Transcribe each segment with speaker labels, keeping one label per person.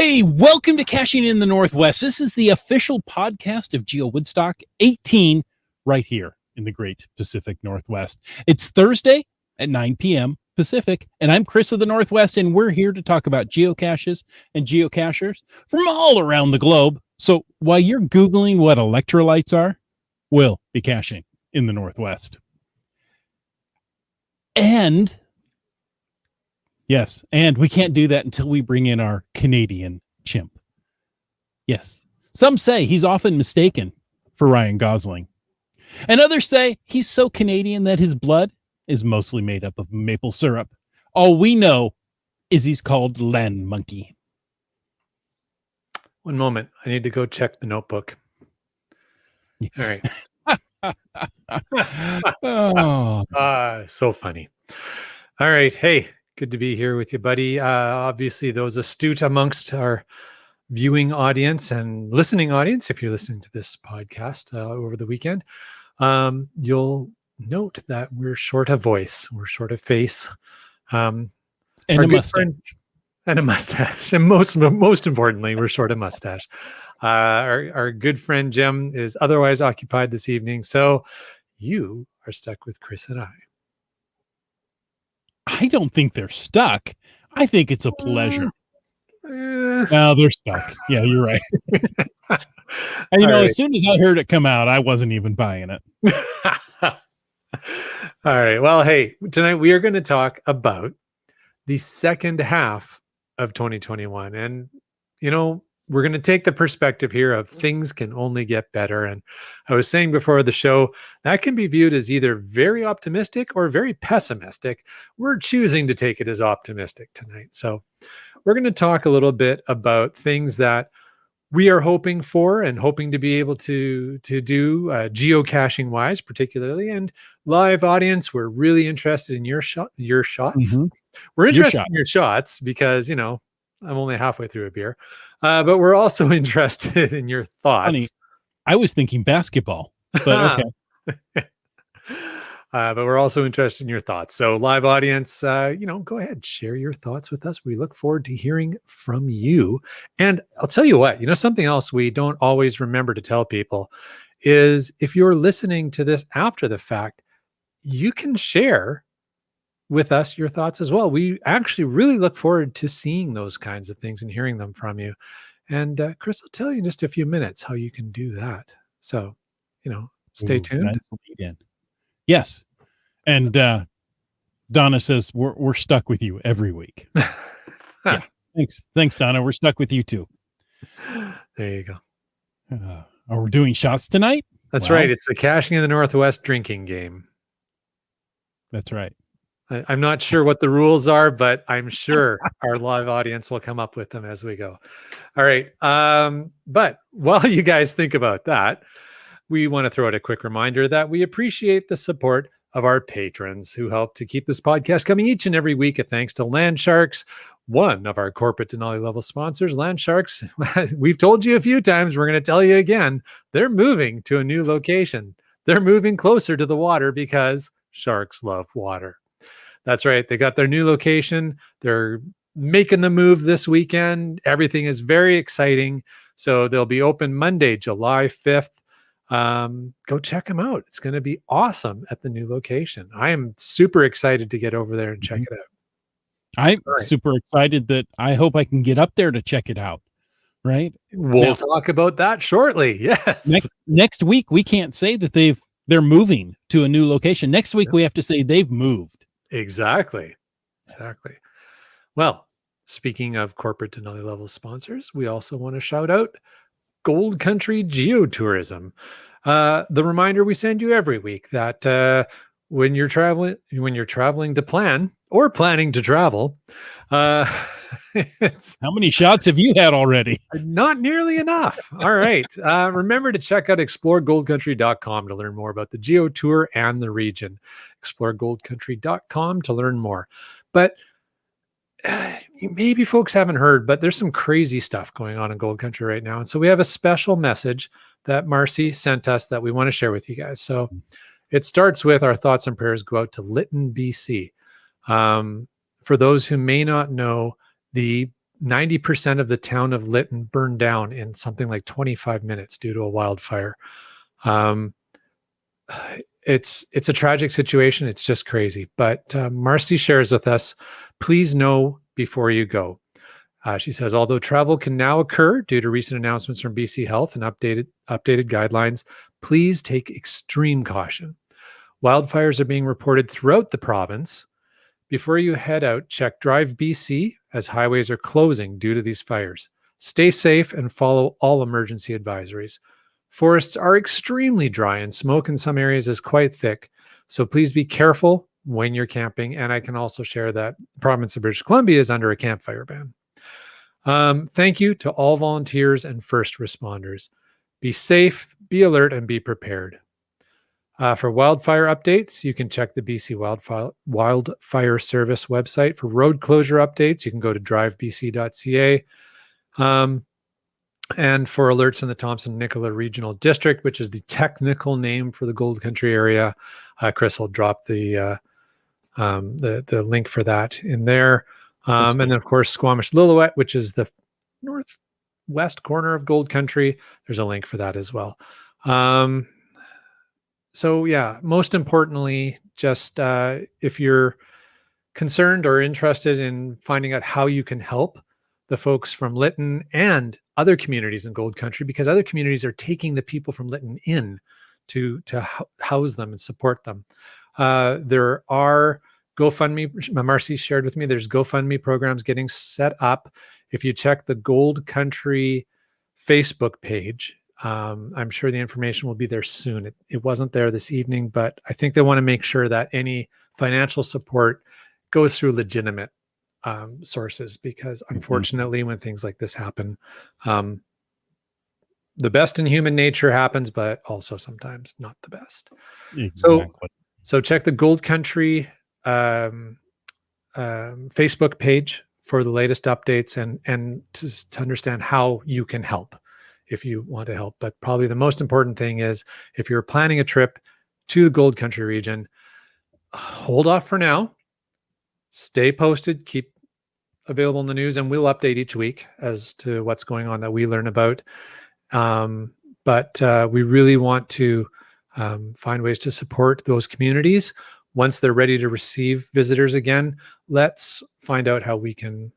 Speaker 1: Hey, welcome to Caching in the Northwest. This is the official podcast of GeoWoodstock 18 right here in the great Pacific Northwest. It's Thursday at 9 p.m. Pacific, and I'm Chris of the Northwest, and we're here to talk about geocaches and geocachers from all around the globe. So while you're Googling what electrolytes are, we'll be caching in the Northwest. And yes, and we can't do that until we bring in our Canadian chimp. Yes, some say he's often mistaken for Ryan Gosling. And others say he's so Canadian that his blood is mostly made up of maple syrup. All we know is he's called Land Monkey.
Speaker 2: One moment. I need to go check the notebook. All right. So funny. All right. Hey, good to be here with you, buddy. Obviously, those astute amongst our viewing audience and listening audience, if you're listening to this podcast over the weekend, you'll note that we're short of voice, we're short of face,
Speaker 1: and a mustache.
Speaker 2: And a mustache. And most importantly, we're short of mustache. Our good friend Jim is otherwise occupied this evening, so you are stuck with Chris and I.
Speaker 1: I don't think they're stuck. I think it's a pleasure. No, they're stuck. Yeah, you're right. And you know, right. As soon as I heard it come out, I wasn't even buying it.
Speaker 2: All right. Well, hey, tonight we are going to talk about the second half of 2021. And, you know, we're going to take the perspective here of things can only get better. And I was saying before the show, that can be viewed as either very optimistic or very pessimistic. We're choosing to take it as optimistic tonight. So we're going to talk a little bit about things that we are hoping for and hoping to be able to do geocaching wise, particularly. And live audience, we're really interested in your shots. Mm-hmm. We're interested in your shots because, you know, I'm only halfway through a beer, but we're also interested in your thoughts.
Speaker 1: Funny, I was thinking basketball, but okay.
Speaker 2: But we're also interested in your thoughts. So live audience, you know, go ahead, share your thoughts with us. We look forward to hearing from you. And I'll tell you what, you know, something else we don't always remember to tell people is if you're listening to this after the fact, you can share with us your thoughts as well. We actually really look forward to seeing those kinds of things and hearing them from you. And Chris will tell you in just a few minutes how you can do that. So, you know, stay tuned.
Speaker 1: Yes. And Donna says we're stuck with you every week. Yeah. Thanks, Donna. We're stuck with you too.
Speaker 2: There you go.
Speaker 1: Are we doing shots tonight?
Speaker 2: That's right. It's the Caching in the Northwest drinking game.
Speaker 1: That's right.
Speaker 2: I'm not sure what the rules are, but I'm sure our live audience will come up with them as we go. All right. But while you guys think about that, we want to throw out a quick reminder that we appreciate the support of our patrons who help to keep this podcast coming each and every week. Thanks to Land Sharks, one of our corporate Denali level sponsors. Land Sharks, we've told you a few times, we're going to tell you again, they're moving to a new location. They're moving closer to the water because sharks love water. That's right. They got their new location. They're making the move this weekend. Everything is very exciting. So they'll be open Monday, July 5th. Go check them out. It's going to be awesome at the new location. I am super excited to get over there and check it out.
Speaker 1: I'm super excited that I hope I can get up there to check it out. Right.
Speaker 2: We'll talk about that shortly. Yes.
Speaker 1: Next week, we can't say that they're moving to a new location. Next week, we have to say they've moved.
Speaker 2: Exactly. Well, speaking of corporate Denali level sponsors, we also want to shout out Gold Country Geotourism. The reminder we send you every week that when you're traveling to plan or planning to travel,
Speaker 1: how many shots have you had already?
Speaker 2: Not nearly enough. All right. Remember to check out exploregoldcountry.com to learn more about the Geo Tour and the region. Exploregoldcountry.com to learn more. But maybe folks haven't heard, but there's some crazy stuff going on in Gold Country right now. And so we have a special message that Marcy sent us that we want to share with you guys. So it starts with our thoughts and prayers go out to Lytton, BC. For those who may not know, the 90% of the town of Lytton burned down in something like 25 minutes due to a wildfire. Um, it's a tragic situation. It's just crazy. But Marcy shares with us, please know before you go. She says, although travel can now occur due to recent announcements from BC Health and updated guidelines, please take extreme caution. Wildfires are being reported throughout the province. Before you head out, check Drive BC as highways are closing due to these fires. Stay safe and follow all emergency advisories. Forests are extremely dry and smoke in some areas is quite thick. So please be careful when you're camping. And I can also share that the province of British Columbia is under a campfire ban. Thank you to all volunteers and first responders. Be safe, be alert, and be prepared. For wildfire updates, you can check the BC Wildfire Service website. For road closure updates, you can go to drivebc.ca. And for alerts in the Thompson-Nicola Regional District, which is the technical name for the Gold Country area, Chris will drop the link for that in there. And then, of course, Squamish-Lillooet, which is the northwest corner of Gold Country. There's a link for that as well. So yeah, most importantly, just if you're concerned or interested in finding out how you can help the folks from Lytton and other communities in Gold Country, because other communities are taking the people from Lytton in to house them and support them. There are GoFundMe, Marcy shared with me, there's GoFundMe programs getting set up. If you check the Gold Country Facebook page, I'm sure the information will be there soon. It wasn't there this evening, but I think they want to make sure that any financial support goes through legitimate sources, because unfortunately, when things like this happen, the best in human nature happens, but also sometimes not the best.
Speaker 1: Exactly.
Speaker 2: So check the Gold Country Facebook page for the latest updates and to understand how you can help if you want to help. But probably the most important thing is, if you're planning a trip to the Gold Country region, hold off for now, stay posted, keep available in the news, and we'll update each week as to what's going on that we learn about. But we really want to find ways to support those communities. Once they're ready to receive visitors again, let's find out how we can,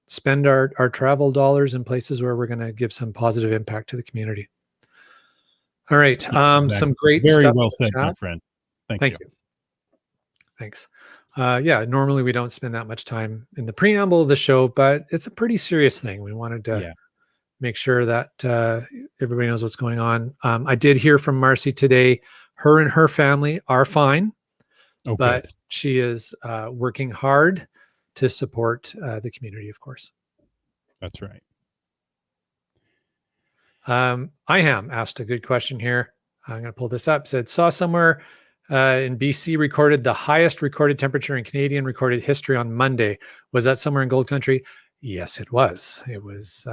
Speaker 2: spend our travel dollars in places where we're going to give some positive impact to the community. All right.
Speaker 1: Exactly.
Speaker 2: Some great
Speaker 1: Very
Speaker 2: stuff
Speaker 1: well said, my friend. Thank you.
Speaker 2: Thanks. Normally we don't spend that much time in the preamble of the show, but it's a pretty serious thing. We wanted to make sure that everybody knows what's going on. I did hear from Marcy today. Her and her family are fine, but she is working hard to support the community, of course.
Speaker 1: That's right.
Speaker 2: Iham asked a good question here. I'm going to pull this up. Said, saw somewhere in BC recorded the highest recorded temperature in Canadian recorded history on Monday. Was that somewhere in Gold Country? Yes, it was. It was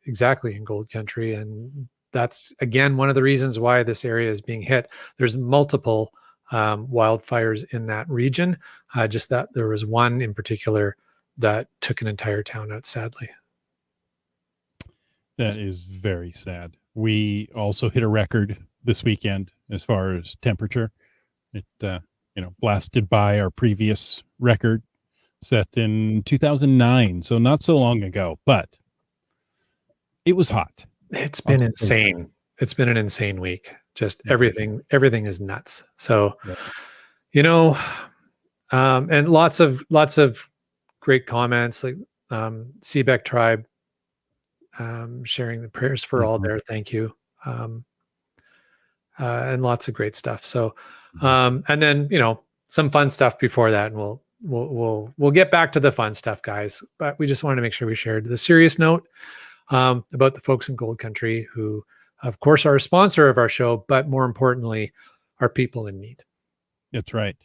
Speaker 2: exactly in Gold Country. And that's, again, one of the reasons why this area is being hit. There's multiple wildfires in that region, just that there was one in particular that took an entire town out, sadly.
Speaker 1: That is very sad. We also hit a record this weekend as far as temperature. It, blasted by our previous record set in 2009. So not so long ago, but it was hot.
Speaker 2: It's been insane. It's been an insane week. Just everything is nuts. So, and lots of great comments, like Seebeck Tribe sharing the prayers for all there. Thank you. And lots of great stuff. So, and then, some fun stuff before that, and we'll get back to the fun stuff, guys. But we just wanted to make sure we shared the serious note about the folks in Gold Country who, of course, are a sponsor of our show, but more importantly, are people in need.
Speaker 1: That's right.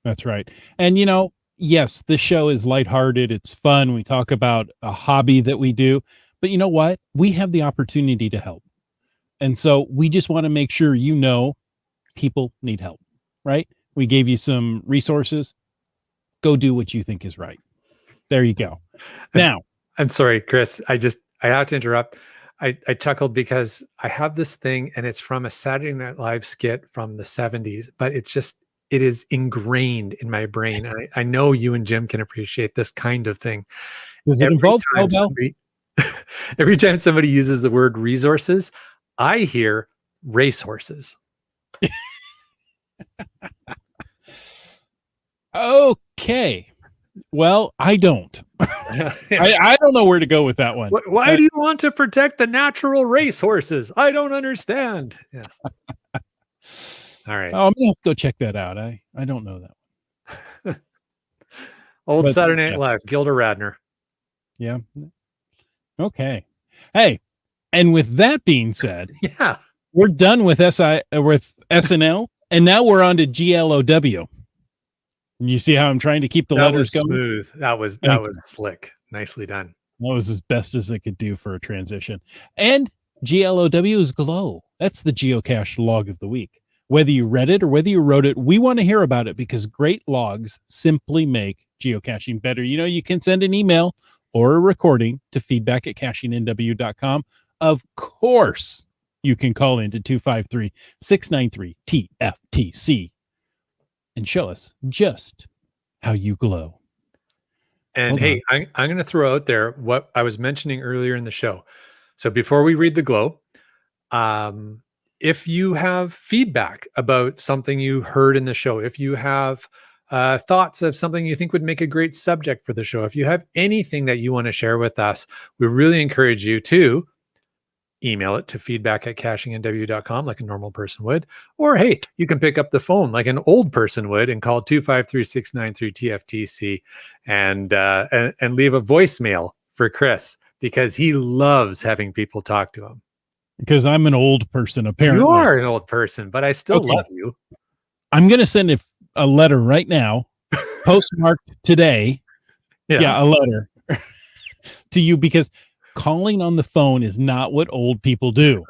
Speaker 1: That's right. And, yes, this show is lighthearted. It's fun. We talk about a hobby that we do, but you know what? We have the opportunity to help. And so we just want to make sure, people need help, right? We gave you some resources. Go do what you think is right. There you go. Now,
Speaker 2: I'm sorry, Chris. I have to interrupt. I chuckled because I have this thing and it's from a Saturday Night Live skit from the 70s, but it is ingrained in my brain. I know you and Jim can appreciate this kind of thing.
Speaker 1: Does it
Speaker 2: Every
Speaker 1: involve
Speaker 2: time
Speaker 1: cowbell?
Speaker 2: somebody, every time somebody uses the word resources, I hear racehorses.
Speaker 1: Okay. Well, I don't. I don't know where to go with that one.
Speaker 2: Why do you want to protect the natural racehorses? I don't understand. Yes. All right.
Speaker 1: Oh, I'm gonna have to go check that out. I don't know that.
Speaker 2: Old
Speaker 1: But,
Speaker 2: Saturday Night
Speaker 1: yeah.
Speaker 2: Live, Gilda Radner.
Speaker 1: Yeah. Okay. Hey, and with that being said,
Speaker 2: Yeah.
Speaker 1: we're done with SNL, and now we're on to GLOW. You see how I'm trying to keep the
Speaker 2: That
Speaker 1: letters
Speaker 2: was
Speaker 1: going?
Speaker 2: smooth. That was slick. Nicely done.
Speaker 1: That was as best as I could do for a transition. And GLOW is glow. That's the geocache log of the week. Whether you read it or whether you wrote it, we want to hear about it because great logs simply make geocaching better. You know, you can send an email or a recording to feedback@cachingnw.com. Of course, you can call into 253-693-TFTC and show us just how you glow.
Speaker 2: And
Speaker 1: Hold
Speaker 2: hey, I'm going to throw out there what I was mentioning earlier in the show. So before we read the glow, if you have feedback about something you heard in the show, if you have thoughts of something you think would make a great subject for the show, if you have anything that you want to share with us, we really encourage you to email it to feedback@cachingnw.com like a normal person would. Or hey, you can pick up the phone like an old person would and call 253-693-TFTC and leave a voicemail for Chris because he loves having people talk to him.
Speaker 1: because I'm an old person, apparently.
Speaker 2: You are an old person, but I still love you.
Speaker 1: I'm going to send a letter right now, postmarked today. Yeah, a letter to you because calling on the phone is not what old people do.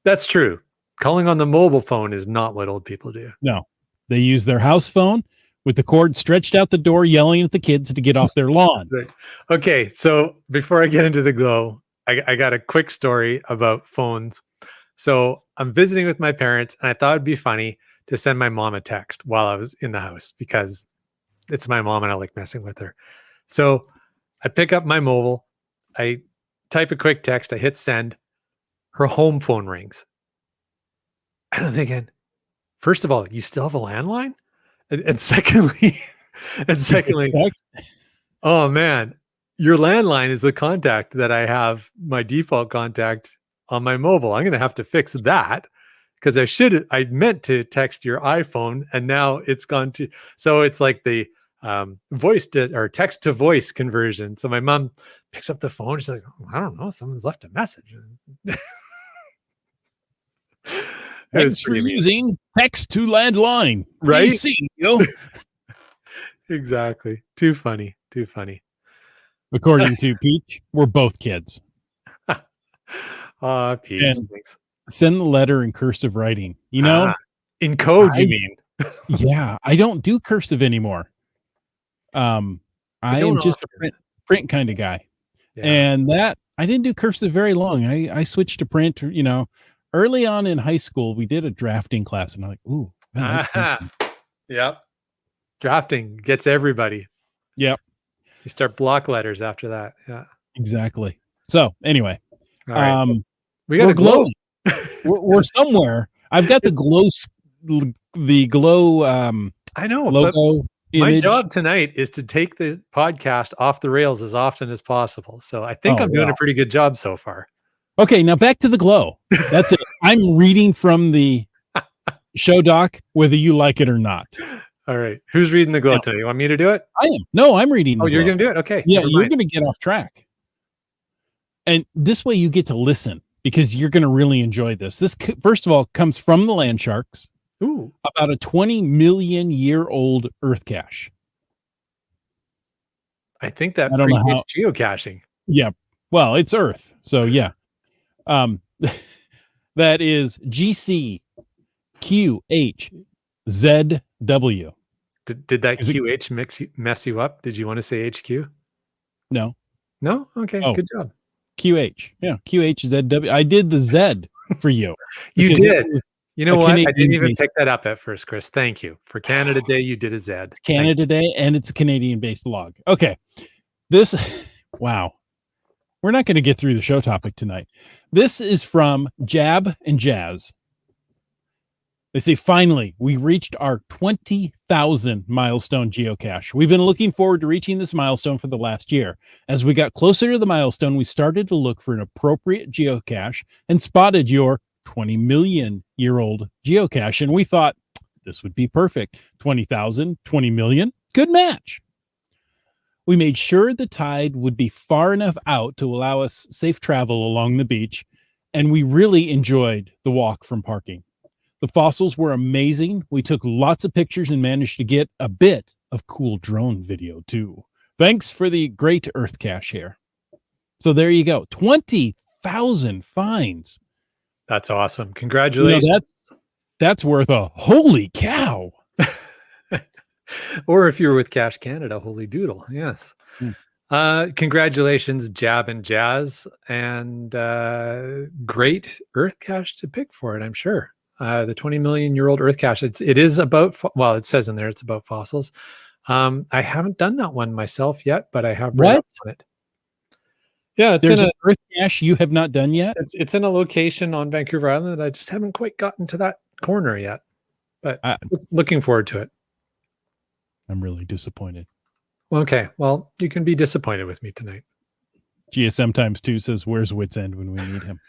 Speaker 2: That's true. Calling on the mobile phone is not what old people do.
Speaker 1: No, they use their house phone with the cord stretched out the door, yelling at the kids to get off their lawn.
Speaker 2: Right. Okay, so before I get into the glow, I got a quick story about phones. So I'm visiting with my parents, and I thought it'd be funny to send my mom a text while I was in the house because it's my mom and I like messing with her. So I pick up my mobile, I type a quick text, I hit send, her home phone rings. And I'm thinking, first of all, you still have a landline? And secondly, oh man, your landline is the contact that I have, my default contact on my mobile. I'm going to have to fix that because I meant to text your iPhone and now it's gone to, so it's like the or text to voice conversion. So my mom picks up the phone. She's like, I don't know, someone's left a message.
Speaker 1: Thanks for using text to landline.
Speaker 2: Right? Exactly. Too funny.
Speaker 1: According to Peach, we're both kids.
Speaker 2: Peach, thanks.
Speaker 1: Send the letter in cursive writing. You know?
Speaker 2: In code, you mean?
Speaker 1: Yeah, I don't do cursive anymore. I am just a print kind of guy. Yeah. And that I didn't do cursive very long. I switched to print, you know, early on in high school. We did a drafting class and I'm like, ooh.
Speaker 2: Yep. Drafting gets everybody.
Speaker 1: Yep.
Speaker 2: You start block letters after that. Yeah.
Speaker 1: Exactly. So anyway,
Speaker 2: all right. We got a glow.
Speaker 1: we're somewhere. I've got the glow
Speaker 2: I know
Speaker 1: logo.
Speaker 2: My job tonight is to take the podcast off the rails as often as possible. So I think I'm doing a pretty good job so far.
Speaker 1: Okay, now back to the glow. That's it. I'm reading from the show doc, whether you like it or not.
Speaker 2: All right. Who's reading the glow today? You want me to do it?
Speaker 1: I am. No, I'm reading.
Speaker 2: Oh, you're going to do it? Okay.
Speaker 1: Yeah, you're going to get off track. And this way you get to listen because you're going to really enjoy this. This, first of all, comes from the land sharks.
Speaker 2: Ooh.
Speaker 1: About a 20 million year old earth cache.
Speaker 2: I think that predates geocaching.
Speaker 1: Yeah. Well, it's earth. So yeah. That is GCQHZW.
Speaker 2: Did that QH mess you up? Did you want to say HQ?
Speaker 1: No.
Speaker 2: No? Okay,
Speaker 1: Oh,
Speaker 2: good job.
Speaker 1: QH. Yeah, QHZW. I did the Z for you.
Speaker 2: You
Speaker 1: because it
Speaker 2: did.
Speaker 1: was
Speaker 2: You know
Speaker 1: a
Speaker 2: what? I didn't even
Speaker 1: Canadian-based.
Speaker 2: pick that up at first, Chris. Thank you. For Canada Day, you did a Z.
Speaker 1: It's
Speaker 2: Thank
Speaker 1: Canada Day, and it's a Canadian-based log. Okay. This, wow. We're not going to get through the show topic tonight. This is from Jab and Jazz. They say, finally, we reached our 20,000 milestone geocache. We've been looking forward to reaching this milestone for the last year. As we got closer to the milestone, we started to look for an appropriate geocache and spotted your 20 million year old geocache. And we thought this would be perfect. 20,000, 20 million, good match. We made sure the tide would be far enough out to allow us safe travel along the beach. And we really enjoyed the walk from parking. The fossils were amazing. We took lots of pictures and managed to get a bit of cool drone video too. Thanks for the great Earth cache here. So there you go. 20,000 finds.
Speaker 2: That's awesome. Congratulations.
Speaker 1: That's worth a holy cow.
Speaker 2: Or if you're with Cache Canada, holy doodle. Yes. Congratulations, Jab and Jazz, and great Earth cache to pick for it, I'm sure. The 20 million year old Earth cache. It is about, well, it says in there it's about fossils. I haven't done that one myself yet, but I have read up on it. Yeah,
Speaker 1: there's an Earth cache you have not done yet.
Speaker 2: It's in a location on Vancouver Island that I just haven't quite gotten to that corner yet, but looking forward to it.
Speaker 1: I'm really disappointed.
Speaker 2: Okay, well, you can be disappointed with me tonight.
Speaker 1: GSM times 2 says, where's Wits End when we need
Speaker 2: him?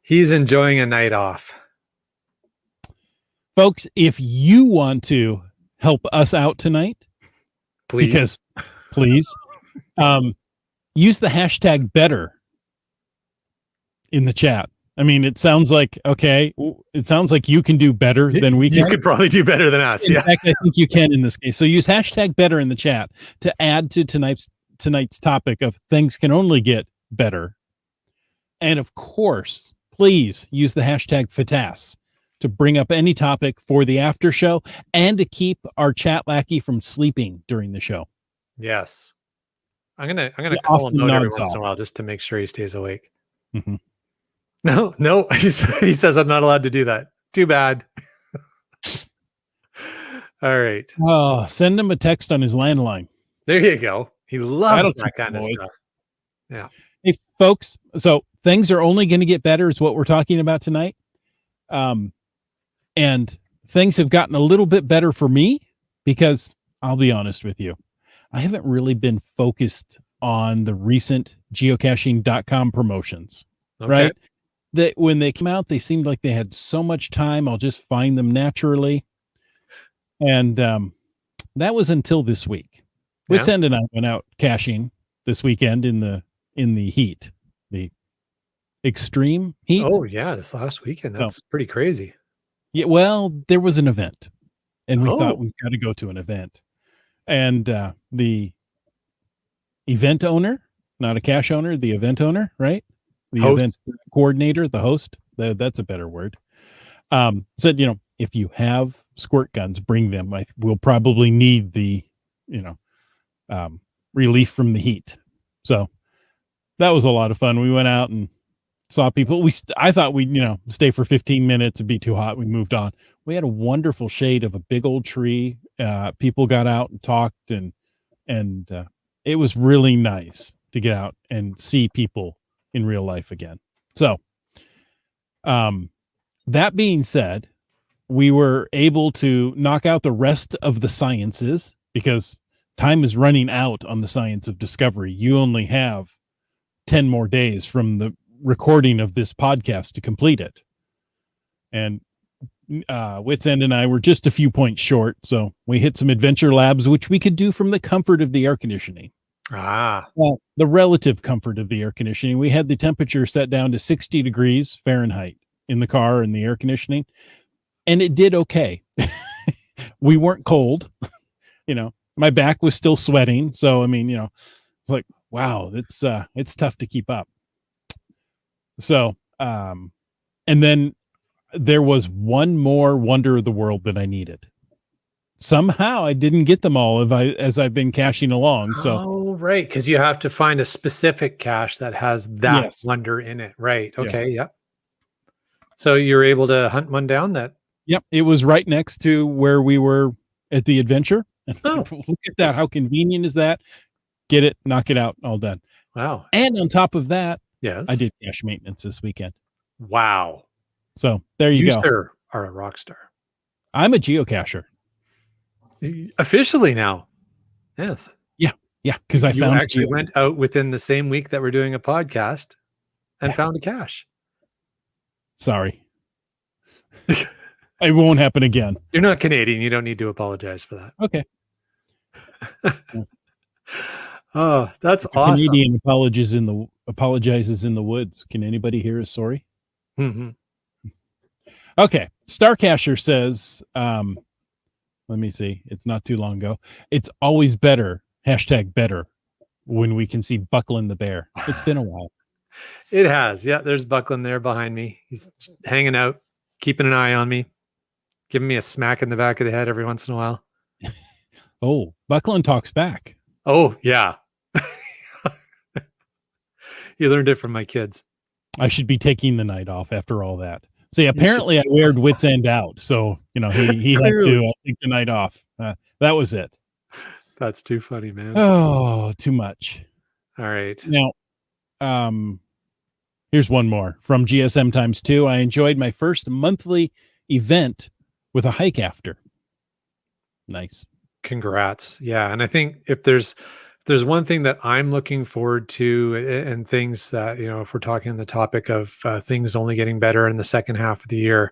Speaker 2: He's enjoying a night off.
Speaker 1: Folks, if you want to help us out tonight, please, use the hashtag better in the chat. I mean, it sounds like, okay, it sounds like you can do better than we can.
Speaker 2: You could probably do better than us.
Speaker 1: In fact, I think you can in this case. So use hashtag better in the chat to add to tonight's topic of things can only get better. And of course, please use the hashtag FATAS to bring up any topic for the after show and to keep our chat lackey from sleeping during the show.
Speaker 2: Yes. I'm gonna call him out every once in a while just to make sure he stays awake.
Speaker 1: Mm-hmm.
Speaker 2: No, he says I'm not allowed to do that. Too bad. All right.
Speaker 1: Oh, send him a text on his landline.
Speaker 2: There you go. He loves that kind of stuff. Yeah.
Speaker 1: Hey, folks, so things are only going to get better is what we're talking about tonight. And things have gotten a little bit better for me because I'll be honest with you. I haven't really been focused on the recent geocaching.com promotions, right? That when they came out, they seemed like they had so much time. I'll just find them naturally. And that was until this week. Wits End and I went out caching this weekend in the heat, the extreme heat.
Speaker 2: Oh yeah, this last weekend. That's pretty crazy.
Speaker 1: Yeah, well, there was an event, and we thought we've got to go to an event. And the event owner, not a cache owner, the event owner, right? The host. Event coordinator, the host, that's a better word, said, if you have squirt guns, bring them. We'll probably need the, relief from the heat. So that was a lot of fun. We went out and saw people. I thought we'd, stay for 15 minutes. It'd be too hot. We moved on. We had a wonderful shade of a big old tree. People got out and talked and it was really nice to get out and see people in real life again. So, that being said, we were able to knock out the rest of the sciences because time is running out on the science of discovery. You only have 10 more days from the recording of this podcast to complete it. And Wits End and I were just a few points short. So we hit some adventure labs, which we could do from the comfort of the air conditioning. Well, the relative comfort of the air conditioning. We had the temperature set down to 60 degrees Fahrenheit in the car and the air conditioning, and it did okay. We weren't cold. My back was still sweating. So, it's like, wow, it's tough to keep up. So, and then there was one more wonder of the world that I needed. Somehow I didn't get them all as I've been caching along. So
Speaker 2: right. Because you have to find a specific cache that has that
Speaker 1: Yes.
Speaker 2: wonder in it. Right.
Speaker 1: Yeah.
Speaker 2: Okay. Yep. So you're able to hunt one down that.
Speaker 1: Yep. It was right next to where we were at the adventure. And
Speaker 2: Oh,
Speaker 1: look at that. How convenient is that? Get it, knock it out, all done.
Speaker 2: wow.
Speaker 1: And on top of that, I
Speaker 2: Yes.
Speaker 1: did cache maintenance this weekend.
Speaker 2: Wow.
Speaker 1: So there you go.
Speaker 2: Sir, are a rock star.
Speaker 1: I'm a geocacher.
Speaker 2: Officially now. Yes.
Speaker 1: Yeah, because I
Speaker 2: You
Speaker 1: found
Speaker 2: actually went out within the same week that we're doing a podcast and found a cache.
Speaker 1: Sorry. It won't happen again.
Speaker 2: You're not Canadian. You don't need to apologize for that.
Speaker 1: Okay.
Speaker 2: Oh, that's
Speaker 1: If a
Speaker 2: awesome.
Speaker 1: Canadian apologizes in the woods. Can anybody hear us sorry?
Speaker 2: Mm-hmm.
Speaker 1: Okay. Starcasher says, let me see. It's not too long ago. It's always better, #better, when we can see Buckland the bear. It's been a while.
Speaker 2: It has. Yeah, there's Buckland there behind me. He's hanging out, keeping an eye on me, giving me a smack in the back of the head every once in a while.
Speaker 1: Oh, Buckland talks back.
Speaker 2: Oh, yeah. You learned it from my kids.
Speaker 1: I should be taking the night off after all that. See, apparently I weared wits end out. So, he had to take the night off. That was it.
Speaker 2: That's too funny, man.
Speaker 1: Oh, too much.
Speaker 2: All right.
Speaker 1: Now, here's one more from GSM times 2. I enjoyed my first monthly event with a hike after. Nice.
Speaker 2: Congrats. Yeah. And I think if there's one thing that I'm looking forward to, and things that, if we're talking the topic of things only getting better in the second half of the year,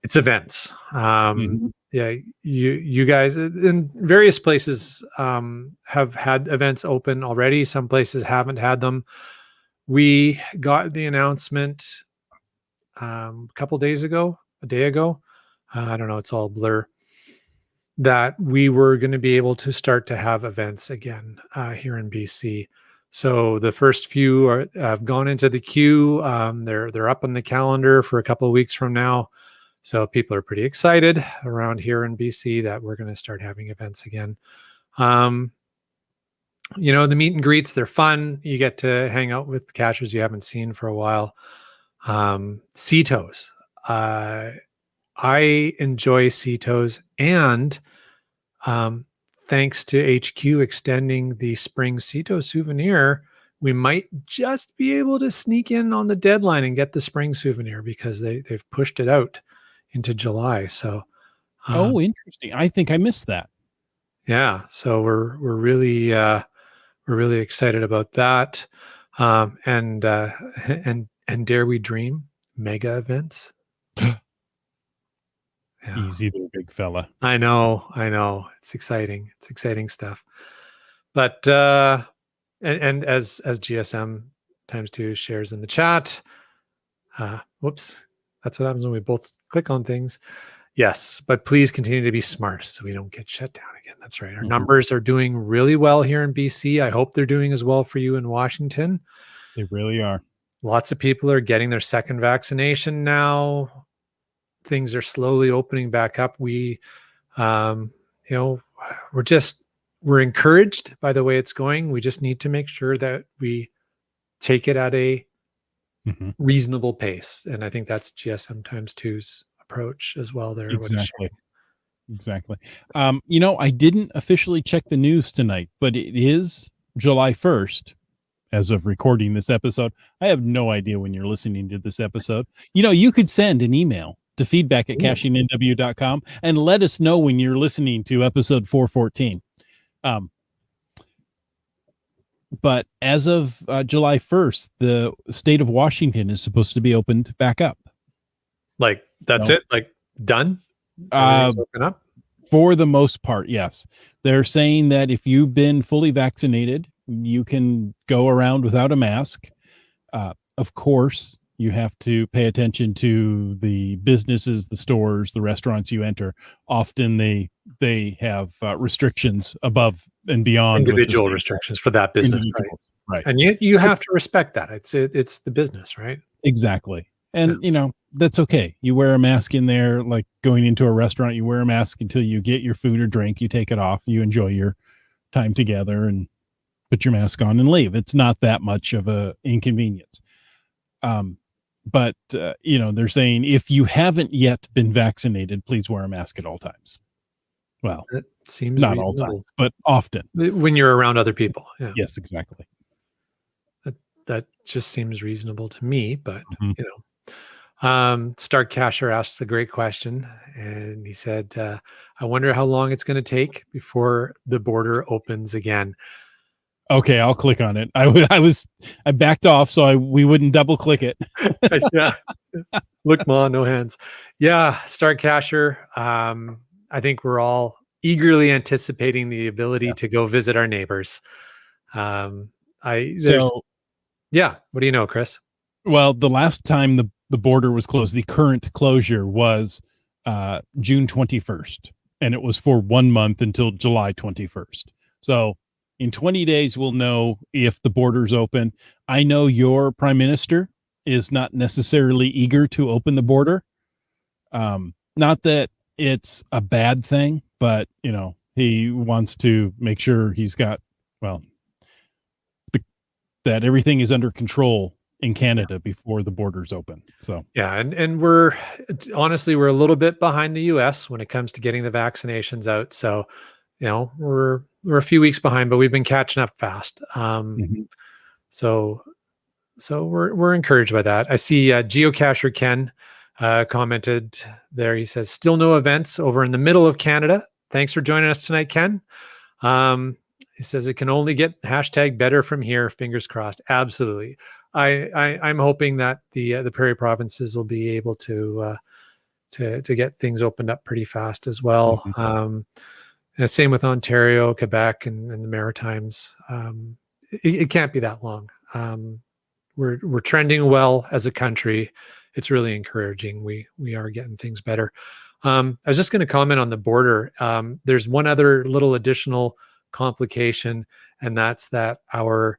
Speaker 2: it's events. Yeah, you guys in various places have had events open already. Some places haven't had them. We got the announcement a day ago. I don't know. It's all blur. That we were going to be able to start to have events again here in BC. So the first few have gone into the queue. They're up on the calendar for a couple of weeks from now. So people are pretty excited around here in BC that we're going to start having events again. The meet and greets, they're fun. You get to hang out with cachers you haven't seen for a while. CETOs. I enjoy CETOs, and thanks to HQ extending the spring CETO souvenir, we might just be able to sneak in on the deadline and get the spring souvenir because they've pushed it out into July. So,
Speaker 1: interesting. I think I missed that.
Speaker 2: Yeah, so we're really excited about that, and Dare We Dream mega events.
Speaker 1: Yeah. Easy there, big fella.
Speaker 2: I know. It's exciting. It's exciting stuff. But and as GSM times 2 shares in the chat. Whoops. That's what happens when we both click on things. Yes, but please continue to be smart so we don't get shut down again. That's right. Our numbers are doing really well here in BC. I hope they're doing as well for you in Washington.
Speaker 1: They really are. Lots
Speaker 2: of people are getting their second vaccination now. Things are slowly opening back up. We're encouraged by the way it's going. We just need to make sure that we take it at a reasonable pace. And I think that's GSM times 2's approach as well there.
Speaker 1: Exactly. I didn't officially check the news tonight, but it is July 1st as of recording this episode. I have no idea when you're listening to this episode. You could send an email to feedback@cachingnw.com and let us know when you're listening to episode 414. But as of July 1st, the state of Washington is supposed to be opened back up.
Speaker 2: Like, that's it? Like, done? Open up?
Speaker 1: For the most part, yes. They're saying that if you've been fully vaccinated, you can go around without a mask. Of course, you have to pay attention to the businesses, the stores, the restaurants you enter. Often they have restrictions above and beyond
Speaker 2: individual restrictions for that business, right? And you have to respect that. It's the business, right?
Speaker 1: Exactly. And that's okay. You wear a mask in there, like going into a restaurant, you wear a mask until you get your food or drink, you take it off, you enjoy your time together, and put your mask on and leave. It's not that much of a inconvenience. But they're saying if you haven't yet been vaccinated, please wear a mask at all times. Well,
Speaker 2: That seems
Speaker 1: not all
Speaker 2: reasonable.
Speaker 1: times, but often.
Speaker 2: When you're around other people. Yeah.
Speaker 1: Yes, exactly.
Speaker 2: That just seems reasonable to me, but
Speaker 1: Mhm.
Speaker 2: Stark Casher asks a great question, and he said, I wonder how long it's going to take before the border opens again.
Speaker 1: Okay, I'll click on it. I backed off so we wouldn't double click it.
Speaker 2: Yeah. Look, Ma, no hands. Yeah, Stark Casher. I think we're all eagerly anticipating the ability to go visit our neighbors. Yeah. What do you know, Chris?
Speaker 1: Well, the last time the border was closed, the current closure was June 21st, and it was for 1 month until July 21st. So in 20 days, we'll know if the border's open. I know your prime minister is not necessarily eager to open the border. Not that it's a bad thing, but he wants to make sure he's got, that everything is under control in Canada before the borders open. So
Speaker 2: yeah, and we're honestly we're a little bit behind the US when it comes to getting the vaccinations out. So, we're a few weeks behind, but we've been catching up fast.
Speaker 1: Mhm.
Speaker 2: So we're encouraged by that. I see geocacher Ken commented there. He says, still no events over in the middle of Canada. Thanks for joining us tonight, Ken. He says it can only get #better from here. Fingers crossed. Absolutely. I'm hoping that the Prairie provinces will be able to get things opened up pretty fast as well.
Speaker 1: Mhm.
Speaker 2: And same with Ontario, Quebec, and the Maritimes. It can't be that long. We're trending well as a country. It's really encouraging. We are getting things better. I was just going to comment on the border. There's one other little additional complication, and that's that our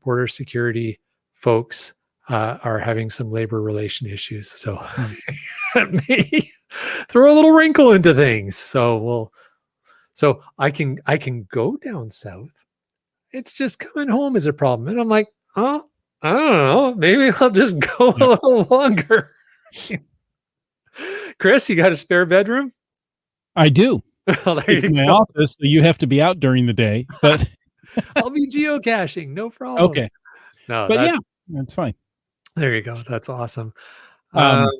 Speaker 2: border security folks are having some labor relation issues. So that may throw a little wrinkle into things. So I can go down south. It's just coming home is a problem, and I'm like, oh, I don't know. Maybe I'll just go a little longer. Chris, you got a spare bedroom?
Speaker 1: I do.
Speaker 2: Well, there
Speaker 1: It's
Speaker 2: you
Speaker 1: my
Speaker 2: go.
Speaker 1: office, so you have to be out during the day, but
Speaker 2: I'll be geocaching, no problem.
Speaker 1: okay.
Speaker 2: No,
Speaker 1: But yeah, that's fine.
Speaker 2: there you go. That's awesome.
Speaker 1: Um,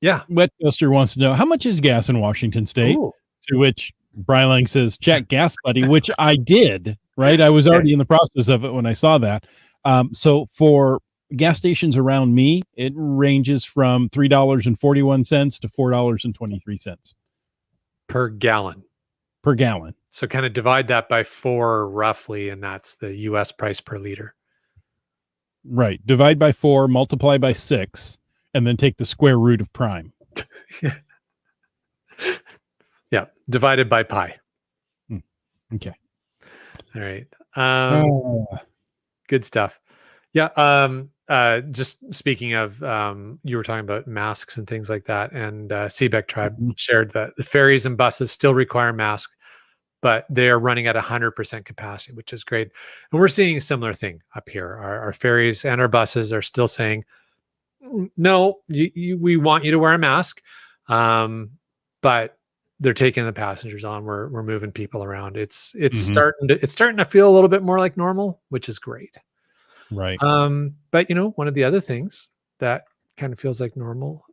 Speaker 2: Yeah.
Speaker 1: Wet Coaster wants to know how much is gas in Washington State?
Speaker 2: Ooh,
Speaker 1: To which Brylang says, check gas buddy, which I did, right? I was
Speaker 2: okay.
Speaker 1: already in the process of it when I saw that. So for gas stations around me, it ranges from $3.41 to $4.23
Speaker 2: Per gallon.
Speaker 1: per gallon.
Speaker 2: So kind of divide that by 4 roughly, and that's the US price per liter.
Speaker 1: Right. Divide by 4, multiply by 6, and then take the square root of prime.
Speaker 2: Yeah. Divided by pi.
Speaker 1: Okay.
Speaker 2: All right.
Speaker 1: Oh.
Speaker 2: Good stuff. Yeah. Just speaking of, you were talking about masks and things like that, and Seebeck Tribe shared that the ferries and buses still require masks, but they're running at 100% capacity, which is great. And we're seeing a similar thing up here. Our ferries and our buses are still saying, no, we want you to wear a mask, but they're taking the passengers on. We're moving people around. It's starting to feel a little bit more like normal, which is great.
Speaker 1: Right.
Speaker 2: But one of the other things that kind of feels like normal,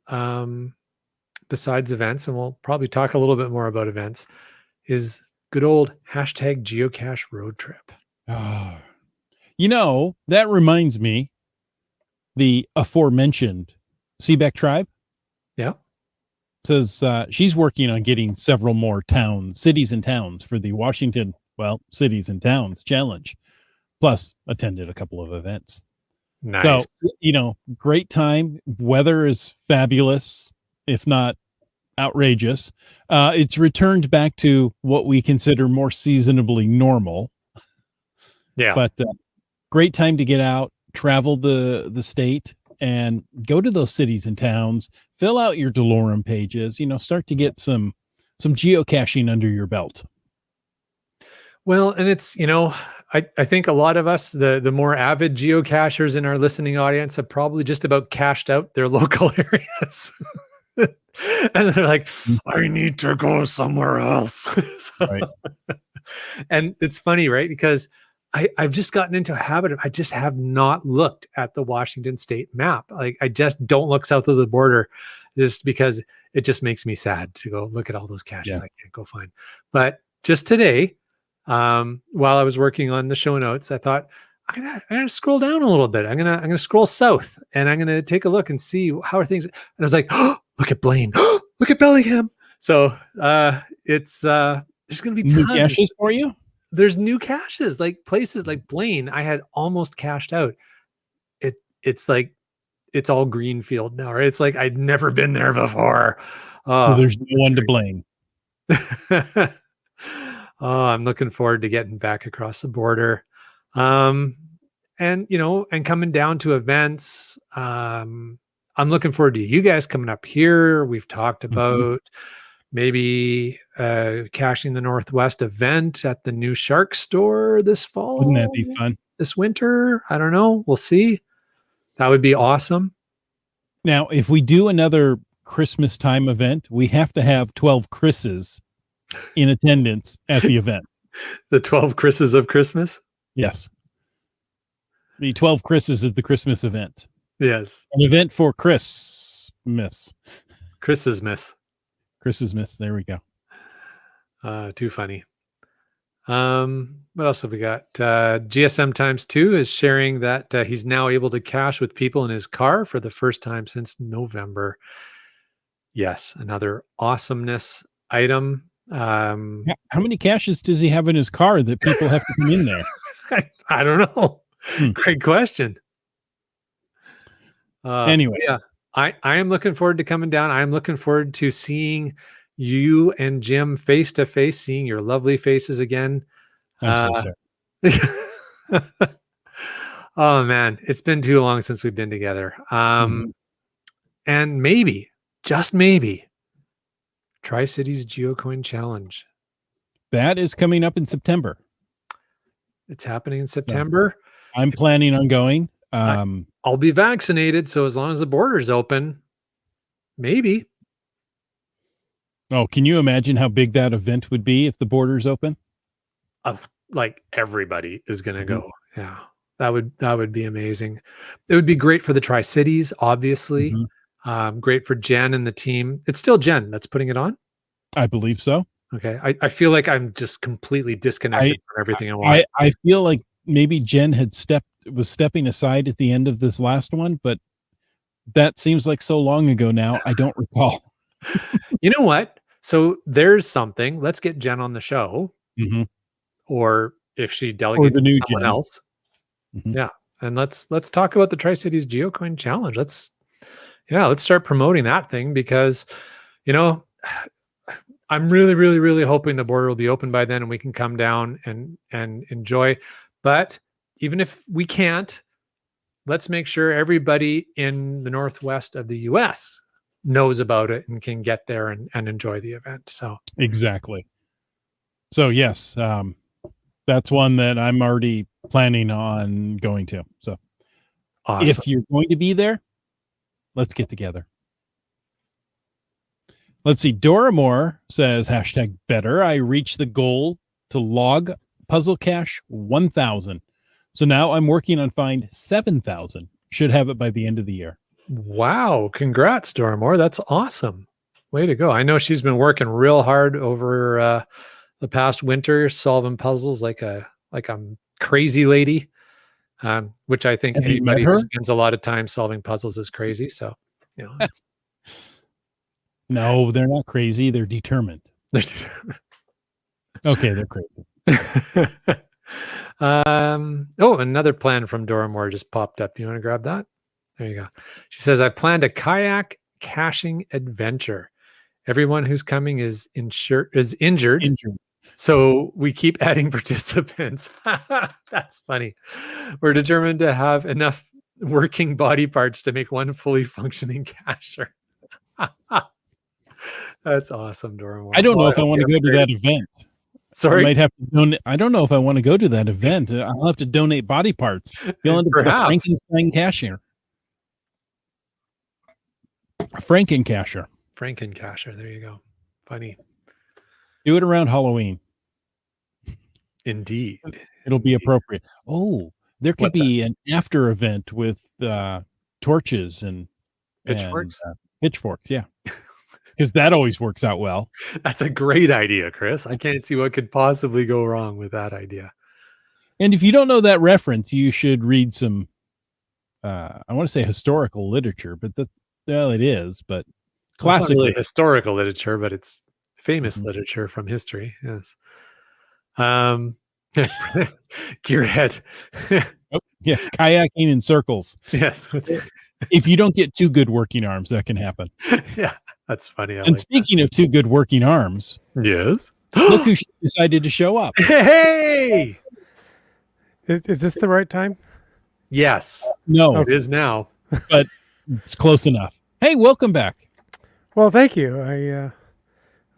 Speaker 2: besides events, and we'll probably talk a little bit more about events, is good old #geocache road trip.
Speaker 1: Oh. That reminds me, the aforementioned Seebeck Tribe
Speaker 2: Yeah.
Speaker 1: says she's working on getting several more cities and towns for the Washington, Cities and Towns Challenge, plus attended a couple of events.
Speaker 2: Nice.
Speaker 1: So, great time. Weather is fabulous, if not outrageous. It's returned back to what we consider more seasonably normal.
Speaker 2: Yeah.
Speaker 1: But great time to get out, travel the state, and go to those cities and towns, fill out your DeLorem pages, start to get some geocaching under your belt.
Speaker 2: Well, and it's, I think a lot of us, the more avid geocachers in our listening audience, have probably just about cashed out their local areas. And they're like, I need to go somewhere else.
Speaker 1: Right.
Speaker 2: And it's funny, right? Because I've just gotten into a habit of, I just have not looked at the Washington state map. Like, I just don't look south of the border just because it just makes me sad to go look at all those caches I can't go find. But just today, while I was working on the show notes, I thought, I'm gonna scroll down a little bit. I'm gonna scroll south, and I'm gonna take a look and see how are things. And I was like, oh, look at Blaine, look at Bellingham. So it's there's gonna be
Speaker 1: New
Speaker 2: tons.
Speaker 1: caches for you.
Speaker 2: There's new caches, like places like Blaine. I had almost cashed out. It's like it's all greenfield now, right? It's like I'd never been there before.
Speaker 1: So there's no one to blame.
Speaker 2: Oh, I'm looking forward to getting back across the border. And coming down to events. I'm looking forward to you guys coming up here. We've talked about maybe caching the NorthWest event at the new Shark store this fall.
Speaker 1: Wouldn't that be fun?
Speaker 2: This winter? I don't know. We'll see. That would be awesome.
Speaker 1: Now, if we do another Christmas time event, we have to have 12 Chris's in attendance at the event.
Speaker 2: The 12 Chris's of Christmas?
Speaker 1: Yes. The 12 Chris's of the Christmas event.
Speaker 2: Yes.
Speaker 1: An event for Christmas.
Speaker 2: Chris's miss.
Speaker 1: Chris's miss. There we go.
Speaker 2: Too funny. What else have we got? GSM times 2 is sharing that he's now able to cache with people in his car for the first time since November. Yes, another awesomeness item.
Speaker 1: How many caches does he have in his car that people have to come in there?
Speaker 2: I don't know. Great question.
Speaker 1: Anyway,
Speaker 2: yeah, I am looking forward to coming down. I am looking forward to seeing you and Jim face to face, seeing your lovely faces again.
Speaker 1: I'm so sorry.
Speaker 2: Oh man, it's been too long since we've been together. And maybe, just maybe, Tri-Cities GeoCoin Challenge.
Speaker 1: That is coming up in September.
Speaker 2: It's happening in September.
Speaker 1: So I'm planning on going.
Speaker 2: I'll be vaccinated, so as long as the border's open, maybe.
Speaker 1: Oh, can you imagine how big that event would be if the border's open?
Speaker 2: Like everybody is going to go. Yeah, that would be amazing. It would be great for the Tri-Cities, obviously. Great for Jen and the team. It's still Jen that's putting it on?
Speaker 1: I believe so.
Speaker 2: Okay. I feel like I'm just completely disconnected from everything I watch.
Speaker 1: I feel like maybe Jen was stepping aside at the end of this last one, but that seems like so long ago now. I don't recall.
Speaker 2: You know what? So there's something. Let's get Jen on the show. Or if she delegates to someone else. Yeah. And let's talk about the Tri-Cities GeoCoin Challenge. Let's start promoting that thing because, I'm really, really, really hoping the border will be open by then and we can come down and enjoy. But even if we can't, let's make sure everybody in the Northwest of the US knows about it and can get there and enjoy the event. So
Speaker 1: exactly. So yes, that's one that I'm already planning on going to. So awesome. If you're going to be there, let's get together. Let's see. Dora Moore says, #better. I reached the goal to log puzzle cache 1,000. So now I'm working on find 7,000. Should have it by the end of the year.
Speaker 2: Wow. Congrats, Dora Moore. That's awesome. Way to go. I know she's been working real hard over the past winter, solving puzzles like a crazy lady, which I think anybody who spends a lot of time solving puzzles is crazy. So,
Speaker 1: no, they're not crazy. They're determined. Okay, they're crazy.
Speaker 2: Another plan from Dora Moore just popped up. Do you want to grab that? There you go. She says, I planned a kayak caching adventure. Everyone who's coming is injured. So we keep adding participants. That's funny. We're determined to have enough working body parts to make one fully functioning cacher. That's awesome, Dora Moore.
Speaker 1: I don't know if I want to go to that event.
Speaker 2: Sorry?
Speaker 1: I might have to donate. I don't know if I want to go to that event. I'll have to donate body parts. You'll end up with a
Speaker 2: Perhaps.
Speaker 1: Frankenstein cashier. A Franken-casher.
Speaker 2: Franken-casher. There you go. Funny.
Speaker 1: Do it around Halloween.
Speaker 2: Indeed.
Speaker 1: It'll be appropriate. Oh, there could
Speaker 2: What's that?
Speaker 1: be an after event with torches and
Speaker 2: Pitchforks?
Speaker 1: and, pitchforks, yeah. Because that always works out well.
Speaker 2: That's a great idea, Chris. I can't see what could possibly go wrong with that idea.
Speaker 1: And if you don't know that reference, you should read some, I want to say historical literature, but it is, but
Speaker 2: Well, it's not
Speaker 1: classic.
Speaker 2: really historical literature, but it's famous
Speaker 1: Mhm.
Speaker 2: literature from history. Yes. Gearhead.
Speaker 1: Oh, yeah, kayaking in circles.
Speaker 2: Yes.
Speaker 1: If you don't get two good working arms, that can happen.
Speaker 2: Yeah, that's funny. I
Speaker 1: And
Speaker 2: like
Speaker 1: speaking of two good working arms,
Speaker 2: that. Yes.
Speaker 1: look who decided to show up.
Speaker 2: Hey!
Speaker 3: Is this the right time?
Speaker 2: Yes,
Speaker 1: No,
Speaker 2: it is now.
Speaker 1: but it's close enough. Hey, welcome back.
Speaker 3: Well, thank you. I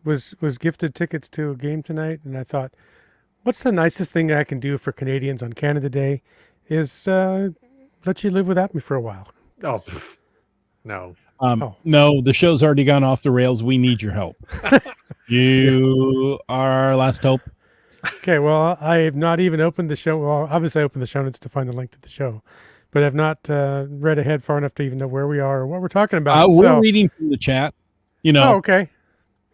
Speaker 3: was gifted tickets to a game tonight, and I thought, what's the nicest thing I can do for Canadians on Canada Day is let you live without me for a while.
Speaker 2: Oh, pff, no.
Speaker 1: No, the show's already gone off the rails. We need your help. You are our last hope.
Speaker 3: Okay, well, I have not even opened the show. Well, obviously I opened the show notes to find the link to the show, but I've not read ahead far enough to even know where we are or what we're talking about.
Speaker 1: We're reading from the chat. You
Speaker 3: Oh,
Speaker 1: know,
Speaker 3: okay.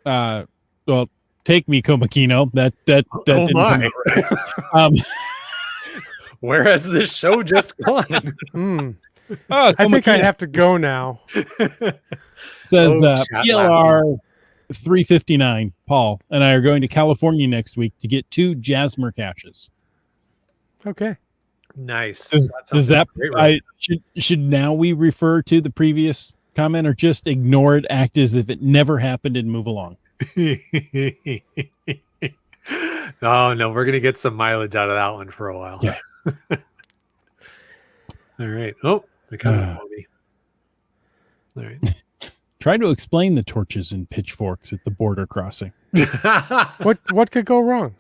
Speaker 1: well, take me, Komakino. That
Speaker 2: Oh
Speaker 1: didn't
Speaker 2: my.
Speaker 1: come out.
Speaker 2: Where has this show just gone?
Speaker 1: Oh,
Speaker 3: I think I
Speaker 1: Komakino
Speaker 3: have to go now.
Speaker 1: says
Speaker 2: chat
Speaker 1: PLR 359. Paul and I are going to California next week to get 2 Jasmer caches.
Speaker 3: Okay.
Speaker 2: Nice.
Speaker 1: Does that
Speaker 2: great, right?
Speaker 1: should now we refer to the previous comment or just ignore it, act as if it never happened, and move along?
Speaker 2: Oh no, we're gonna get some mileage out of that one for a while.
Speaker 1: Yeah.
Speaker 2: All right. Oh, they're coming for me. All right.
Speaker 1: Try to explain the torches and pitchforks at the border crossing.
Speaker 3: What could go wrong?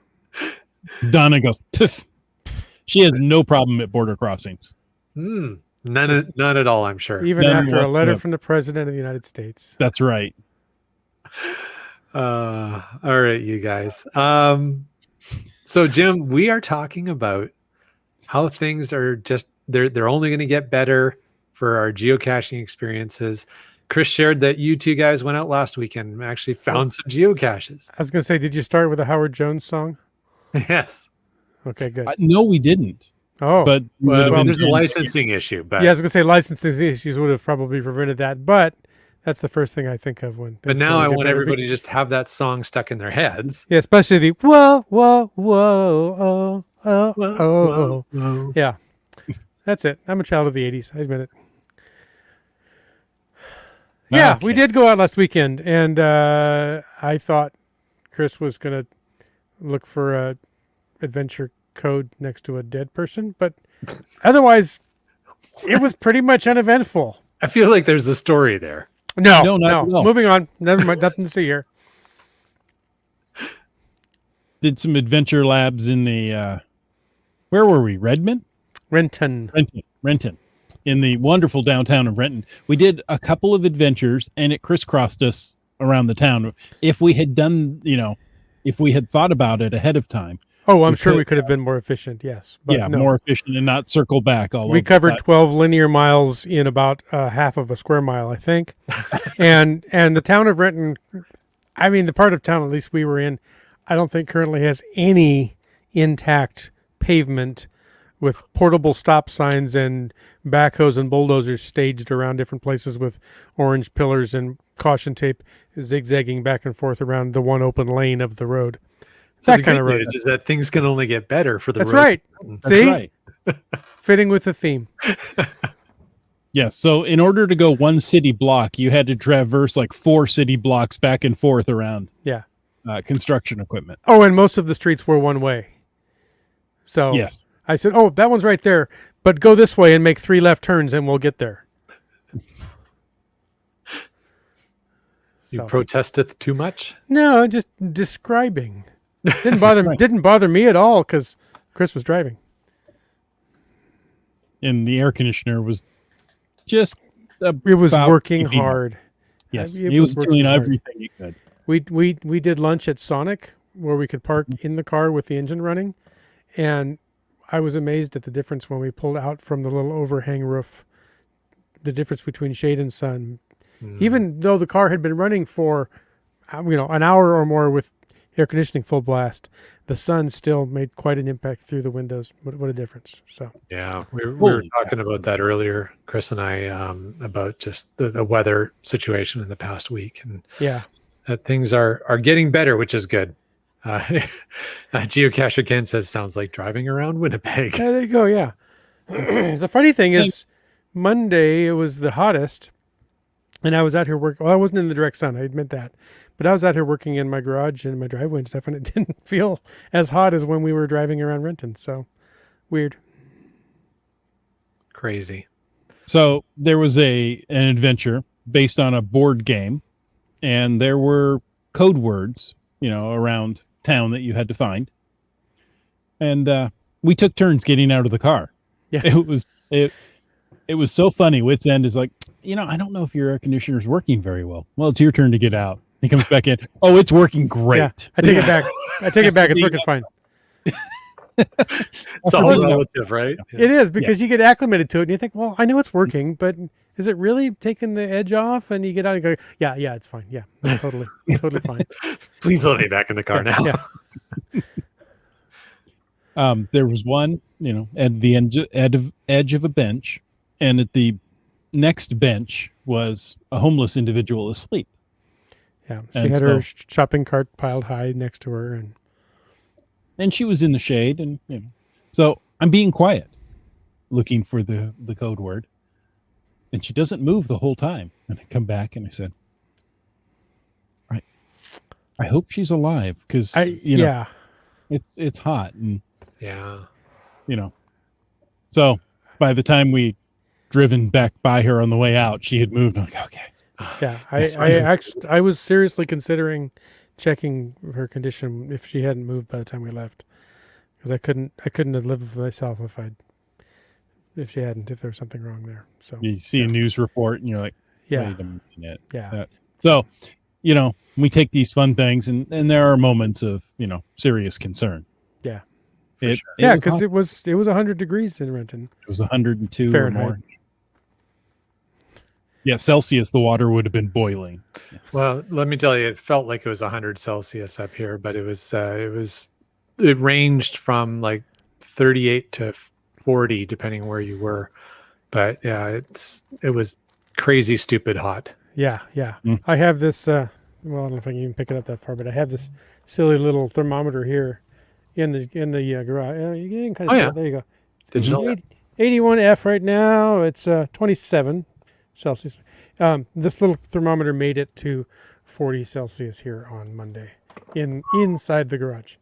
Speaker 1: Donna goes, "Pff." She has no problem at border crossings.
Speaker 2: None at all, I'm sure.
Speaker 3: Even
Speaker 1: None
Speaker 3: after a letter
Speaker 1: whatsoever.
Speaker 3: from the President of the United States.
Speaker 1: That's right.
Speaker 2: All right, you guys. So Jim, we are talking about how things are just they're only going to get better for our geocaching experiences. Chris shared that you two guys went out last weekend and actually found some geocaches.
Speaker 3: I was going to say, did you start with a Howard Jones song?
Speaker 2: Yes.
Speaker 3: Okay, good.
Speaker 1: No, we didn't.
Speaker 3: Oh,
Speaker 1: But we would have
Speaker 2: Well,
Speaker 1: been
Speaker 2: there's a
Speaker 1: in-
Speaker 2: licensing issue, but
Speaker 3: yeah, I was going to say licensing issues would have probably prevented that, but that's the first thing I think of when.
Speaker 2: but
Speaker 3: things
Speaker 2: now
Speaker 3: start
Speaker 2: I
Speaker 3: to get
Speaker 2: want
Speaker 3: better.
Speaker 2: everybody to just have that song stuck in their heads.
Speaker 3: Yeah, especially the whoa, whoa, whoa, oh, oh, oh.
Speaker 2: Whoa.
Speaker 3: Yeah, that's it. I'm a child of the 80s. I admit it. Yeah, we
Speaker 1: Okay.
Speaker 3: did go out last weekend, and I thought Chris was going to look for a adventure code next to a dead person, but otherwise, it was pretty much uneventful.
Speaker 2: I feel like there's a story there.
Speaker 3: No,
Speaker 1: No, not at all.
Speaker 3: Moving on. Never mind. Nothing to see here.
Speaker 1: Did some adventure labs in the where were we? Redmond?
Speaker 3: Renton.
Speaker 1: Renton. In the wonderful downtown of Renton. We did a couple of adventures and it crisscrossed us around the town. If we had done, if we had thought about it ahead of time.
Speaker 3: Oh, I'm sure we could have been more efficient. Yes, but
Speaker 1: Yeah,
Speaker 3: no.
Speaker 1: more efficient and not circle back all
Speaker 3: We
Speaker 1: over.
Speaker 3: covered
Speaker 1: But
Speaker 3: 12 linear miles in about half of a square mile, I think. and the town of Renton, I mean, the part of town at least we were in, I don't think currently has any intact pavement with portable stop signs and backhoes and bulldozers staged around different places with orange pillars and caution tape zigzagging back and forth around the one open lane of the road.
Speaker 2: So
Speaker 3: That
Speaker 2: the
Speaker 3: kind
Speaker 2: good
Speaker 3: of road.
Speaker 2: news is that things can only get better for the
Speaker 3: That's
Speaker 2: road.
Speaker 3: right.
Speaker 1: that's
Speaker 3: See?
Speaker 1: right.
Speaker 3: Fitting with the theme.
Speaker 1: Yes. So in order to go one city block, you had to traverse like 4 city blocks back and forth around
Speaker 3: Yeah.
Speaker 1: construction equipment.
Speaker 3: Oh, and most of the streets were one way. So
Speaker 1: Yes.
Speaker 3: I said, oh, that one's right there, but go this way and make 3 left turns and we'll get there.
Speaker 2: You
Speaker 3: So-
Speaker 2: protesteth too much?
Speaker 3: No, just describing. Didn't bother me at all because Chris was driving.
Speaker 1: And the air conditioner was just
Speaker 3: It was
Speaker 1: about
Speaker 3: working
Speaker 1: keeping up.
Speaker 3: hard.
Speaker 1: Yes,
Speaker 3: It
Speaker 1: he was
Speaker 3: working
Speaker 1: doing
Speaker 3: hard.
Speaker 1: everything he could.
Speaker 3: We did lunch at Sonic where we could park in the car with the engine running, and I was amazed at the difference when we pulled out from the little overhang roof. The difference between shade and sun, even though the car had been running for, an hour or more with air conditioning full blast, the sun still made quite an impact through the windows. What a difference! So
Speaker 2: Yeah, we were talking about that earlier, Chris and I, about just the weather situation in the past week, and
Speaker 3: yeah,
Speaker 2: things are getting better, which is good. Geocacher Ken says sounds like driving around Winnipeg.
Speaker 3: yeah, there you go. Yeah, the funny thing is, Monday it was the hottest, and I was out here working. Well, I wasn't in the direct sun. I admit that, but I was out here working in my garage and my driveway and stuff, and it didn't feel as hot as when we were driving around Renton. So weird.
Speaker 2: Crazy.
Speaker 1: So there was an adventure based on a board game, and there were code words, around town that you had to find. And we took turns getting out of the car.
Speaker 3: Yeah.
Speaker 1: It was so funny. Wit's End is like, I don't know if your air conditioner is working very well. Well, it's your turn to get out. He comes back in. Oh, it's working great.
Speaker 3: Yeah, I take it back. It's working fine.
Speaker 2: It's all relative, right? Yeah.
Speaker 3: It is, because you get acclimated to it and you think, well, I know it's working, but is it really taking the edge off? And you get out and go, yeah, it's fine. Yeah, totally fine.
Speaker 2: Please let me back in the car now.
Speaker 3: Yeah.
Speaker 1: There was one, at the edge of a bench, and at the next bench was a homeless individual asleep.
Speaker 3: Yeah, she had her shopping cart piled high next to her,
Speaker 1: and she was in the shade, and so I'm being quiet, looking for the code word, and she doesn't move the whole time. And I come back and I said, I hope she's alive, because it's hot, and so by the time we driven back by her on the way out, she had moved. I'm like, okay.
Speaker 3: Yeah, I was seriously considering checking her condition if she hadn't moved by the time we left, because I couldn't have lived with myself if she hadn't, if there was something wrong there. So
Speaker 1: you see a news report and you're like,
Speaker 3: yeah,
Speaker 1: wait a minute.
Speaker 3: Yeah.
Speaker 1: So, we take these fun things, and there are moments of, serious concern.
Speaker 3: Yeah.
Speaker 1: Because
Speaker 3: it was 100 degrees in Renton.
Speaker 1: It was 102
Speaker 3: Fahrenheit.
Speaker 1: or more. Yeah, Celsius, the water would have been boiling.
Speaker 2: Well, let me tell you, it felt like it was 100 Celsius up here, but it ranged from like 38 to 40, depending where you were. But yeah, it was crazy, stupid hot.
Speaker 3: Yeah. I have this, well, I don't know if I can even pick it up that far, but I have this silly little thermometer here in the garage. You can kind of see it. There you go.
Speaker 2: Digital.
Speaker 3: 81F right now. It's 27 Celsius. This little thermometer made it to 40 Celsius here on Monday inside the garage.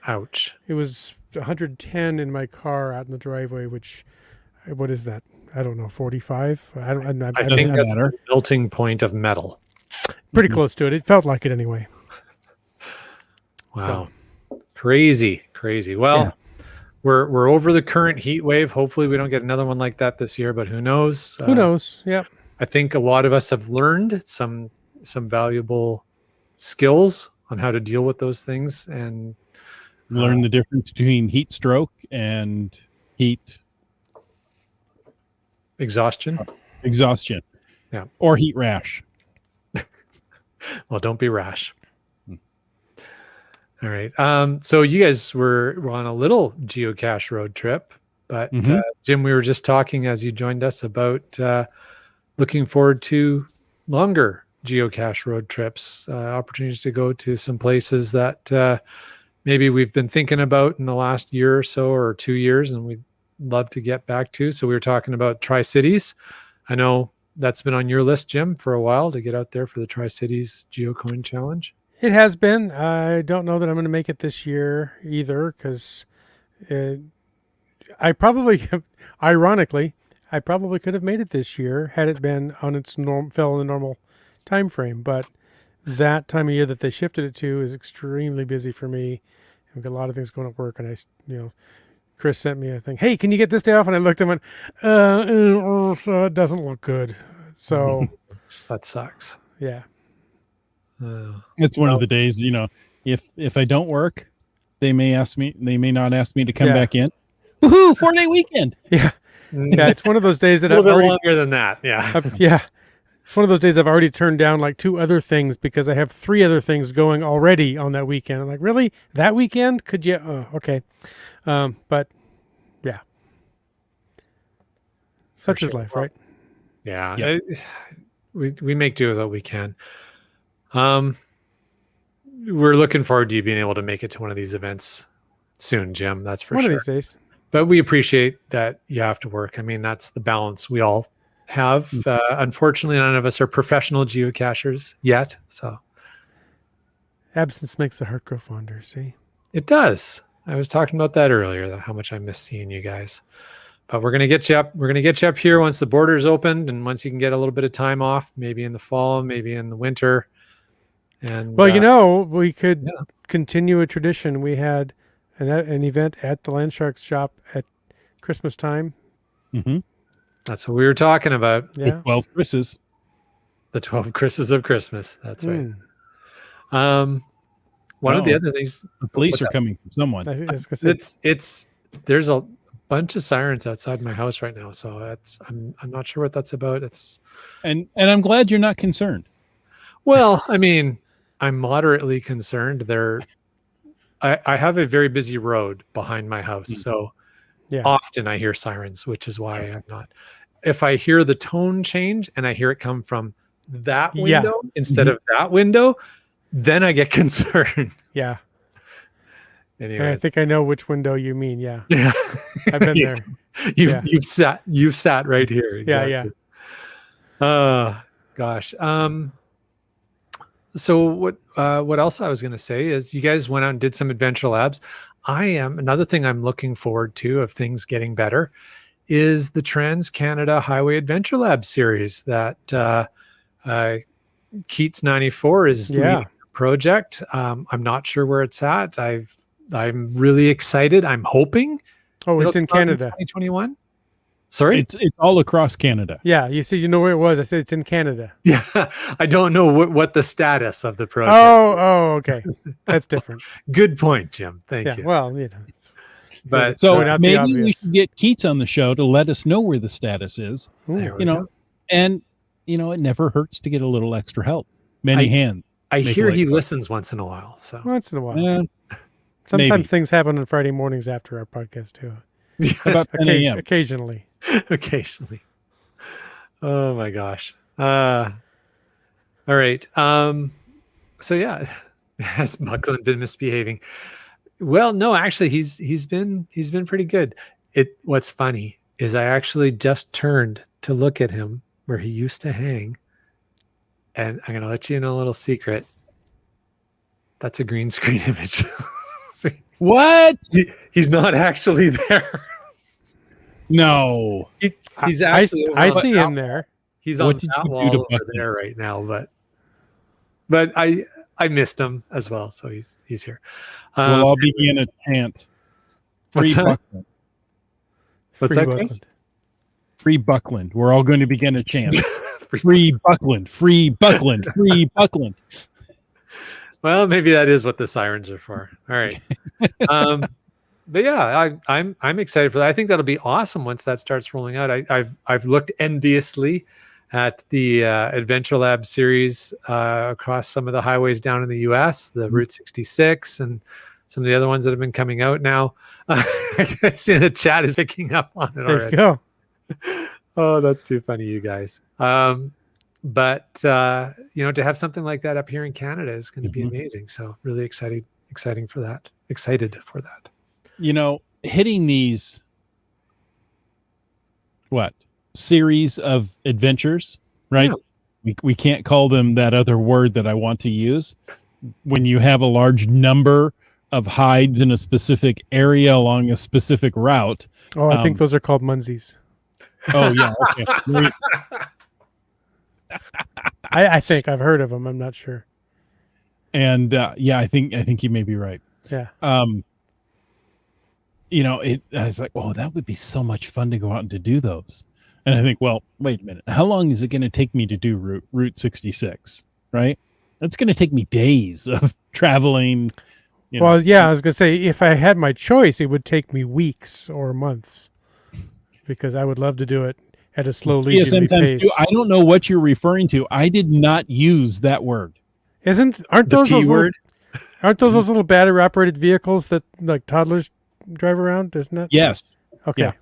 Speaker 2: Ouch.
Speaker 3: It was 110 in my car out in the driveway, what is that? I don't know, 45? I
Speaker 2: think that's the melting point of metal.
Speaker 3: Pretty close to it. It felt like it anyway.
Speaker 2: Wow. So. Crazy. Well, we're over the current heat wave. Hopefully we don't get another one like that this year, but who knows?
Speaker 3: Who knows? Yeah.
Speaker 2: I think a lot of us have learned some valuable skills on how to deal with those things, and
Speaker 1: learn the difference between heat stroke and heat
Speaker 2: exhaustion.
Speaker 1: Yeah. Or heat rash.
Speaker 2: Well, don't be rash. All right. So you guys were on a little geocache road trip, but Jim, we were just talking as you joined us about looking forward to longer geocache road trips, opportunities to go to some places that maybe we've been thinking about in the last year or so, or 2 years, and we'd love to get back to. So we were talking about Tri-Cities. I know that's been on your list, Jim, for a while, to get out there for the Tri-Cities GeoCoin Challenge.
Speaker 3: It has been. I don't know that I'm going to make it this year either, because I probably could have made it this year had it been on its fell in the normal time frame. But that time of year that they shifted it to is extremely busy for me. I've got a lot of things going at work, and Chris sent me a thing. Hey, can you get this day off? And I looked and went, so it doesn't look good. So
Speaker 2: That sucks.
Speaker 3: yeah.
Speaker 1: It's one of the days, if I don't work, they may not ask me to come back in. Woohoo, 4-day weekend.
Speaker 3: Yeah. Yeah. It's one of those days that
Speaker 2: A
Speaker 3: I've
Speaker 2: little bit
Speaker 3: already,
Speaker 2: longer than that. Yeah.
Speaker 3: yeah. It's one of those days I've already turned down like 2 other things because I have 3 other things going already on that weekend. I'm like, really? That weekend? Could you? Okay. But yeah. Such is life, right?
Speaker 2: Yeah.
Speaker 1: Yep.
Speaker 2: We make do with what we can. We're looking forward to you being able to make it to one of these events soon, Jim. That's for
Speaker 3: One
Speaker 2: sure.
Speaker 3: of these days.
Speaker 2: But we appreciate that you have to work. I mean, that's the balance we all have. Unfortunately, none of us are professional geocachers yet. So
Speaker 3: Absence makes the heart grow fonder. See?
Speaker 2: it does. I was talking about that earlier, how much I miss seeing you guys. But we're going to get you up. We're going to get you up here once the borders opened and once you can get a little bit of time off, maybe in the fall, maybe in the winter. And
Speaker 3: well, we could continue a tradition. We had an event at the Land Sharks shop at Christmas time.
Speaker 1: Mm-hmm.
Speaker 2: that's what we were talking about.
Speaker 3: Yeah.
Speaker 1: 12 Chris's.
Speaker 2: The 12 Chris's of Christmas. That's right. One of
Speaker 1: Oh.
Speaker 2: the other things,
Speaker 1: The police
Speaker 2: What's
Speaker 1: are
Speaker 2: that?
Speaker 1: coming from someone.
Speaker 3: I think I was gonna say,
Speaker 2: there's a bunch of sirens outside my house right now. So I'm not sure what that's about.
Speaker 1: And I'm glad you're not concerned.
Speaker 2: Well, I mean, I'm moderately concerned. I have a very busy road behind my house. So
Speaker 3: yeah.
Speaker 2: often I hear sirens, which is why I'm not. If I hear the tone change and I hear it come from that
Speaker 3: Yeah.
Speaker 2: window instead of that window, then I get concerned.
Speaker 3: Yeah. And I
Speaker 2: Anyways.
Speaker 3: think I know which window you mean. Yeah.
Speaker 2: Yeah.
Speaker 3: I've been there.
Speaker 2: You've sat right here. Exactly.
Speaker 3: Yeah.
Speaker 2: Gosh. So what else I was going to say is you guys went out and did some adventure labs. Another thing I'm looking forward to of things getting better is the Trans Canada Highway Adventure Lab series that Keats 94 is leading the project. I'm not sure where it's at. I'm really excited. I'm hoping.
Speaker 3: Oh, it's in Canada.
Speaker 2: 2021. Sorry?
Speaker 1: It's all across Canada.
Speaker 3: Yeah. You see, you know where it was. I said it's in Canada.
Speaker 2: Yeah. I don't know what the status of the project.
Speaker 3: Oh, okay. That's different.
Speaker 2: Good point, Jim. Thank you.
Speaker 3: Well,
Speaker 2: But
Speaker 1: So
Speaker 3: Point out the
Speaker 1: maybe we
Speaker 3: obvious.
Speaker 1: should get Keats on the show to let us know where the status is.
Speaker 2: there we
Speaker 1: You know,
Speaker 2: go.
Speaker 1: and it never hurts to get a little extra help. Many hands.
Speaker 2: I
Speaker 1: make
Speaker 2: hear
Speaker 1: it
Speaker 2: he
Speaker 1: like-
Speaker 2: listens once in a while. So
Speaker 3: once in a while.
Speaker 1: Maybe.
Speaker 3: Sometimes things happen on Friday mornings after our podcast too.
Speaker 1: About 10 a.m.
Speaker 3: Occasionally.
Speaker 2: occasionally. Oh my gosh. All right. So yeah, has Buckland been misbehaving? Well, no, actually he's been pretty good. What's funny is I actually just turned to look at him where he used to hang. And I'm gonna let you in a little secret. That's a green screen image.
Speaker 1: What?
Speaker 2: He's not actually there.
Speaker 1: No.
Speaker 2: He's actually
Speaker 3: I see him there.
Speaker 2: He's
Speaker 1: What
Speaker 2: on
Speaker 1: did
Speaker 2: that
Speaker 1: you do
Speaker 2: wall
Speaker 1: to
Speaker 2: over
Speaker 1: Buckland?
Speaker 2: there right now, but I missed him as well, so he's here.
Speaker 1: We'll all begin a chant. Free
Speaker 2: What's that?
Speaker 1: Buckland.
Speaker 2: What's
Speaker 3: Free
Speaker 2: that, Chris?
Speaker 3: Buckland.
Speaker 1: Free Buckland. We're all going to begin a chant.
Speaker 2: Free-
Speaker 1: Free Buckland. Free Buckland. Free Buckland.
Speaker 2: Well, maybe that is what the sirens are for. All right. But yeah, I'm excited for that. I think that'll be awesome once that starts rolling out. I've looked enviously at the Adventure Lab series across some of the highways down in the U.S., the Route 66, and some of the other ones that have been coming out now. I see the chat is picking up on it
Speaker 3: There
Speaker 2: already.
Speaker 3: you go.
Speaker 2: Oh, that's too funny, you guys. But to have something like that up here in Canada is going to be amazing. So really exciting for that. Excited for that.
Speaker 1: Hitting these series of adventures, right?
Speaker 2: Yeah.
Speaker 1: We can't call them that other word that I want to use. When you have a large number of hides in a specific area along a specific route.
Speaker 3: Oh, I think those are called Munsies.
Speaker 1: Oh yeah. Okay.
Speaker 3: I think I've heard of them. I'm not sure.
Speaker 1: And yeah, I think you may be right.
Speaker 3: Yeah.
Speaker 1: You know, I was like, oh, that would be so much fun to go out and to do those. And I think, well, wait a minute. How long is it going to take me to do Route 66? Right? That's going to take me days of traveling.
Speaker 3: Well, yeah, I was going to say, if I had my choice, it would take me weeks or months because I would love to do it at a slow, leisurely pace.
Speaker 1: I don't know what you're referring to. I did not use that word.
Speaker 3: Aren't those those little battery operated vehicles that like toddlers drive around? Isn't it?
Speaker 1: Yes.
Speaker 3: Okay.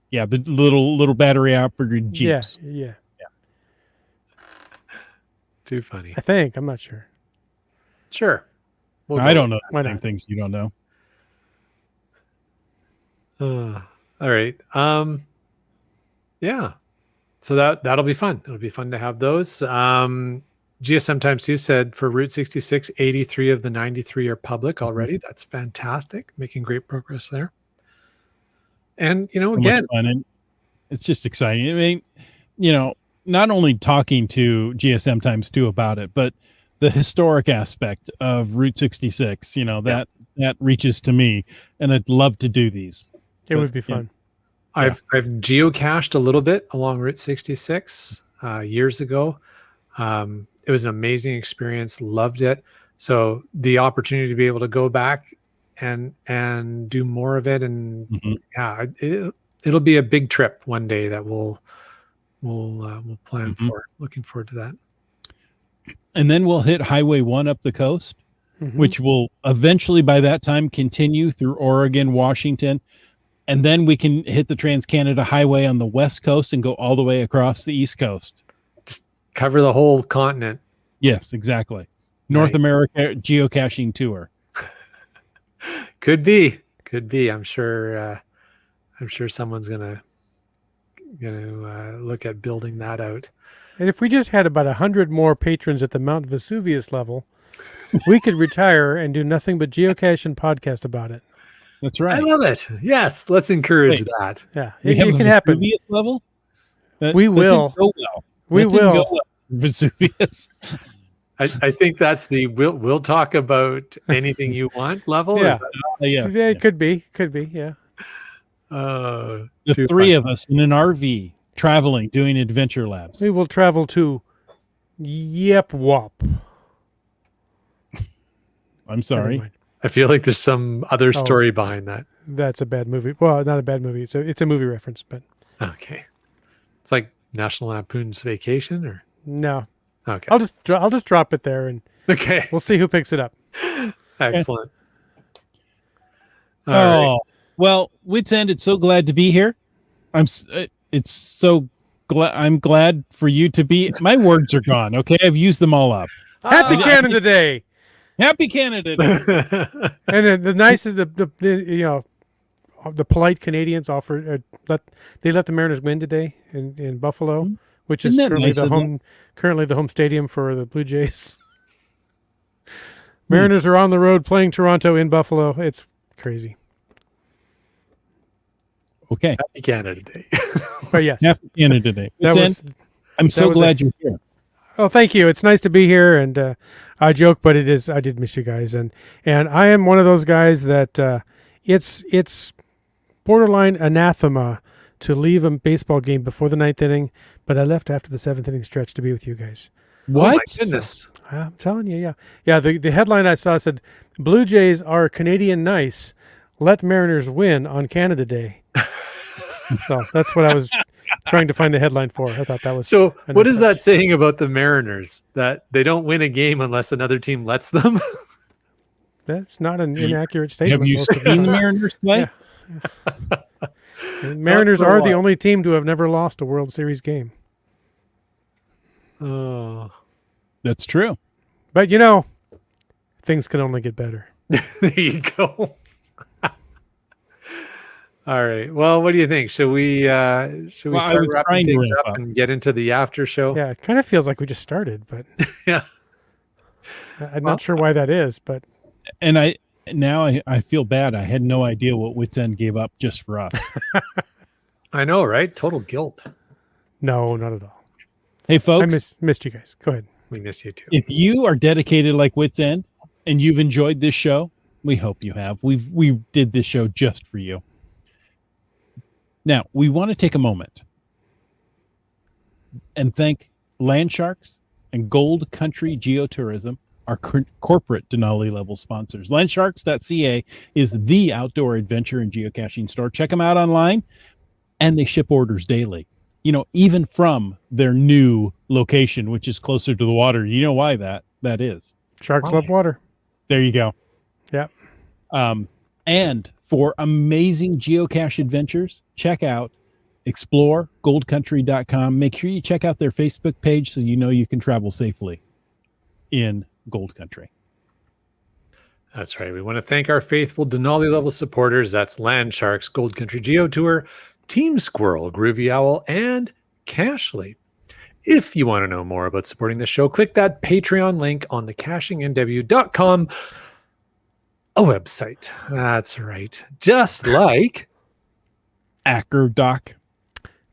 Speaker 1: Yeah, the little battery operated Jeeps.
Speaker 3: Yeah.
Speaker 2: Too funny.
Speaker 3: I think. I'm not sure.
Speaker 2: Sure.
Speaker 1: I don't know
Speaker 3: Why
Speaker 1: the same
Speaker 3: not?
Speaker 1: things you don't know.
Speaker 2: All right. Yeah. So that'll be fun. It'll be fun to have those. GSM times 2 said for Route 66, 83 of the 93 are public already. That's fantastic. Making great progress there. And,
Speaker 1: So
Speaker 2: again,
Speaker 1: much fun, and it's just exciting. I mean, not only talking to GSM times 2 about it, but the historic aspect of Route 66, that reaches to me, and I'd love to do these.
Speaker 3: It would be fun.
Speaker 2: I've geocached a little bit along Route 66 years ago. It was an amazing experience. Loved it. So the opportunity to be able to go back and do more of it, and it'll be a big trip one day that we'll plan for. Looking forward to that.
Speaker 1: And then we'll hit Highway 1 up the coast, which will eventually by that time continue through Oregon, Washington. And then we can hit the Trans-Canada Highway on the West Coast and go all the way across the East Coast.
Speaker 2: Just cover the whole continent.
Speaker 1: Yes, exactly. North America geocaching tour.
Speaker 2: Could be. I'm sure someone's gonna look at building that out.
Speaker 3: And if we just had about 100 more patrons at the Mount Vesuvius level, we could retire and do nothing but geocache and podcast about it.
Speaker 1: That's right.
Speaker 2: I love it. Yes, let's encourage that.
Speaker 3: Yeah,
Speaker 1: We
Speaker 3: it
Speaker 1: have
Speaker 3: can
Speaker 1: a
Speaker 3: happen.
Speaker 1: Vesuvius level?
Speaker 3: We will.
Speaker 1: That didn't go well.
Speaker 3: We
Speaker 1: That didn't
Speaker 3: will.
Speaker 1: go well. Vesuvius.
Speaker 2: I think that's the we'll talk about anything you want level.
Speaker 3: Yeah.
Speaker 2: Is that-
Speaker 1: Yes.
Speaker 3: Yeah, it could be. Yeah.
Speaker 1: The
Speaker 2: too
Speaker 1: three
Speaker 2: fun.
Speaker 1: of us in an RV traveling, doing adventure labs.
Speaker 3: We will travel to Yep Wop.
Speaker 1: I'm sorry.
Speaker 3: Never mind.
Speaker 2: I feel like there's some other story behind that.
Speaker 3: That's a bad movie. Well, not a bad movie. It's a movie reference, but
Speaker 2: Okay, it's like National Lampoon's Vacation, or
Speaker 3: no.
Speaker 2: okay.
Speaker 3: I'll just drop it there and
Speaker 2: Okay,
Speaker 3: we'll see who picks it up.
Speaker 2: excellent. All right.
Speaker 1: Well, Wits End, it's so glad to be here. It's so glad. I'm glad for you to be. My words are gone. Okay, I've used them all up.
Speaker 3: Happy Canada Day.
Speaker 1: Happy Canada Day.
Speaker 3: And then the nice is the polite Canadians offer let the Mariners win today in Buffalo, which is
Speaker 1: Isn't that
Speaker 3: currently
Speaker 1: nice of them?
Speaker 3: currently the home stadium for the Blue Jays. Mariners are on the road playing Toronto in Buffalo. It's crazy.
Speaker 1: Okay.
Speaker 2: Happy Canada Day.
Speaker 3: But yes,
Speaker 1: Happy Canada Day.
Speaker 3: that
Speaker 1: Wits
Speaker 3: was.
Speaker 1: End, I'm so
Speaker 3: was
Speaker 1: glad you're here.
Speaker 3: Oh, thank you. It's nice to be here, and I joke, but it is. I did miss you guys, and I am one of those guys that it's borderline anathema to leave a baseball game before the ninth inning, but I left after the seventh inning stretch to be with you guys.
Speaker 1: What?
Speaker 2: Oh my goodness.
Speaker 3: I'm telling you, yeah. The headline I saw said, "Blue Jays are Canadian nice. Let Mariners win on Canada Day." So that's what I was trying to find the headline for. I thought that was
Speaker 2: So
Speaker 3: a
Speaker 2: what
Speaker 3: nice
Speaker 2: is that
Speaker 3: touch.
Speaker 2: saying about the Mariners? That they don't win a game unless another team lets them?
Speaker 3: That's not an inaccurate statement.
Speaker 1: Have you
Speaker 3: most of the
Speaker 1: seen the
Speaker 3: time.
Speaker 1: Mariners play?
Speaker 3: Yeah. The Mariners
Speaker 2: for a
Speaker 3: are the
Speaker 2: while.
Speaker 3: only team to have never lost a World Series game.
Speaker 2: Oh,
Speaker 1: That's true.
Speaker 3: But things can only get better.
Speaker 2: there you go. All right. Well, what do you think? Should we
Speaker 1: Well, I
Speaker 2: start
Speaker 1: was
Speaker 2: wrapping
Speaker 1: trying to
Speaker 2: things
Speaker 1: wrap
Speaker 2: up
Speaker 1: up.
Speaker 2: and get into the after show?
Speaker 3: Yeah, it kind of feels like we just started, but
Speaker 2: Yeah.
Speaker 3: I'm not sure why that is. But
Speaker 1: And I feel bad. I had no idea what Wits End gave up just for us.
Speaker 2: I know, right? Total guilt.
Speaker 3: no, not at all.
Speaker 1: Hey, folks,
Speaker 3: I missed you guys. Go ahead.
Speaker 2: We miss you too.
Speaker 1: if you are dedicated like Wits End, and you've enjoyed this show, we hope you have. We did this show just for you. Now, we want to take a moment and thank Land Sharks and Gold Country Geotourism, our corporate Denali level sponsors. Landsharks.ca is the outdoor adventure and geocaching store. Check them out online, and they ship orders daily. You know, even from their new location, which is closer to the water. You know why that is.
Speaker 3: Sharks love water.
Speaker 1: There you go.
Speaker 3: Yep.
Speaker 1: And for amazing geocache adventures, check out exploregoldcountry.com. Make sure you check out their Facebook page so you know you can travel safely in Gold Country.
Speaker 2: That's right. We want to thank our faithful Denali level supporters. That's Land Sharks, Gold Country Geo Tour, Team Squirrel, Groovy Owl, and Cashly. If you want to know more about supporting the show, click that Patreon link on the cachingnw.com a website. That's right. Just like
Speaker 1: Acker Doc,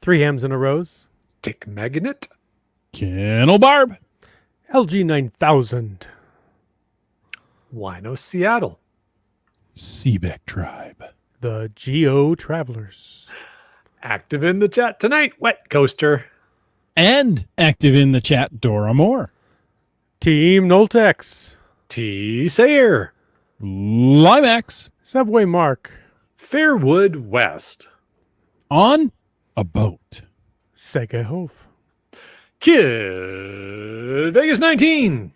Speaker 3: 3 Hams and a Rose,
Speaker 2: Dick Magnet,
Speaker 1: Kennel Barb,
Speaker 3: LG 9000,
Speaker 2: Wino Seattle,
Speaker 1: Seebeck Tribe,
Speaker 3: the Geo Travelers,
Speaker 2: active in the chat tonight, Wet Coaster,
Speaker 1: and active in the chat, Dora Moore,
Speaker 3: Team Noltex,
Speaker 2: T. Sayer,
Speaker 1: Limax,
Speaker 3: Subway Mark,
Speaker 2: Fairwood West,
Speaker 1: on a boat,
Speaker 3: Sega Hove,
Speaker 2: Kid Vegas 19,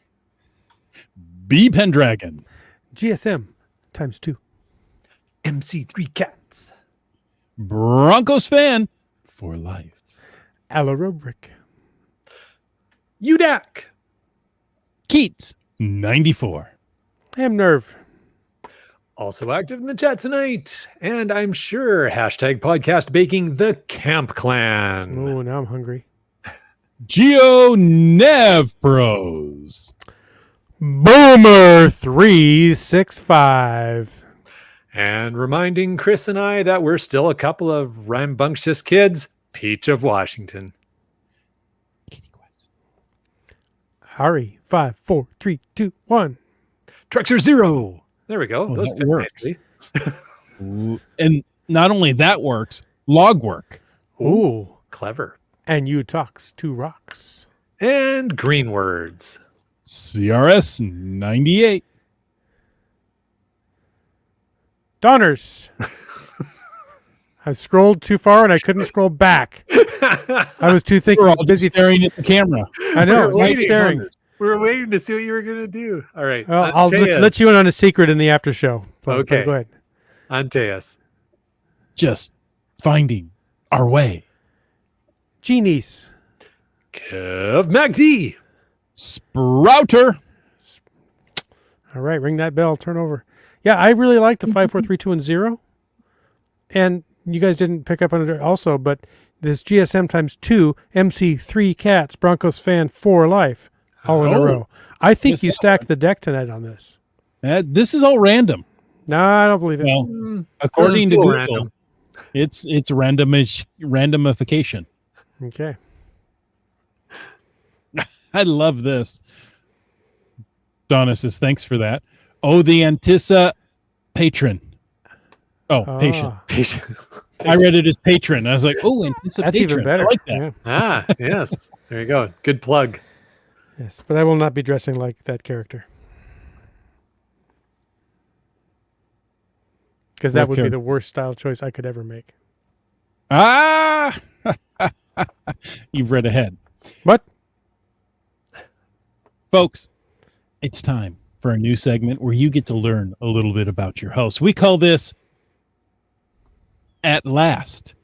Speaker 1: B Pendragon,
Speaker 3: GSM ×2,
Speaker 2: MC3 Cats,
Speaker 1: Broncos fan for life,
Speaker 3: Alarobrick,
Speaker 2: UDAC,
Speaker 1: Keats 94,
Speaker 3: Nerve,
Speaker 2: also active in the chat tonight, and I'm sure #podcast baking the Camp Clan.
Speaker 3: Oh, now I'm hungry.
Speaker 1: Geo Nev Pros,
Speaker 3: Boomer 365,
Speaker 2: And reminding Chris and I that we're still a couple of rambunctious kids, Peach of Washington.
Speaker 3: Harry 5 4 3 2 1,
Speaker 2: Trexer Zero. There we go.
Speaker 1: Oh,
Speaker 2: Those
Speaker 1: that
Speaker 2: fit
Speaker 1: works.
Speaker 2: nicely.
Speaker 1: And not only that works, log work.
Speaker 3: Ooh,
Speaker 2: Clever.
Speaker 3: and you talks 2 rocks.
Speaker 2: And green words.
Speaker 1: CRS 98.
Speaker 3: Donners. I scrolled too far and I couldn't scroll back. I was too
Speaker 1: We're all
Speaker 3: busy.
Speaker 1: staring at the camera.
Speaker 3: I know,
Speaker 2: We're
Speaker 3: just
Speaker 2: waiting.
Speaker 3: staring.
Speaker 2: We were waiting to see what you were going to do. All right.
Speaker 3: Well, I'll let you in on a secret in the after show.
Speaker 2: Okay.
Speaker 3: Go ahead.
Speaker 2: Anteas.
Speaker 1: Just finding our way.
Speaker 3: Genies.
Speaker 2: Kev MacD.
Speaker 1: Sprouter.
Speaker 3: All right, ring that bell. Turn over. Yeah, I really like the 5 4 3 2 and 0. And you guys didn't pick up on it also, but this GSM ×2, MC3 Cats, Broncos fan for life, all in a
Speaker 1: Oh.
Speaker 3: row. I think
Speaker 1: Missed
Speaker 3: you
Speaker 1: that
Speaker 3: stacked the deck tonight on this.
Speaker 1: This is all random.
Speaker 3: No, I don't believe it.
Speaker 1: Well, according to
Speaker 2: Cool
Speaker 1: Google,
Speaker 2: random.
Speaker 1: it's randomification.
Speaker 3: Okay.
Speaker 1: I love this. Donna says, thanks for that. Oh, the Antissa patron. Oh, patient.
Speaker 2: Patient.
Speaker 1: I read it as patron. I was like, oh, Antissa
Speaker 3: That's
Speaker 1: patron.
Speaker 3: even better.
Speaker 1: I like that.
Speaker 3: Yeah.
Speaker 2: Yes. There you go. Good plug.
Speaker 3: Yes, but I will not be dressing like that character. Because that
Speaker 1: What
Speaker 3: would be
Speaker 1: character?
Speaker 3: the worst style choice I could ever make.
Speaker 1: Ah! You've read ahead.
Speaker 3: What?
Speaker 1: Folks, it's time for a new segment where you get to learn a little bit about your host. We call this At Last,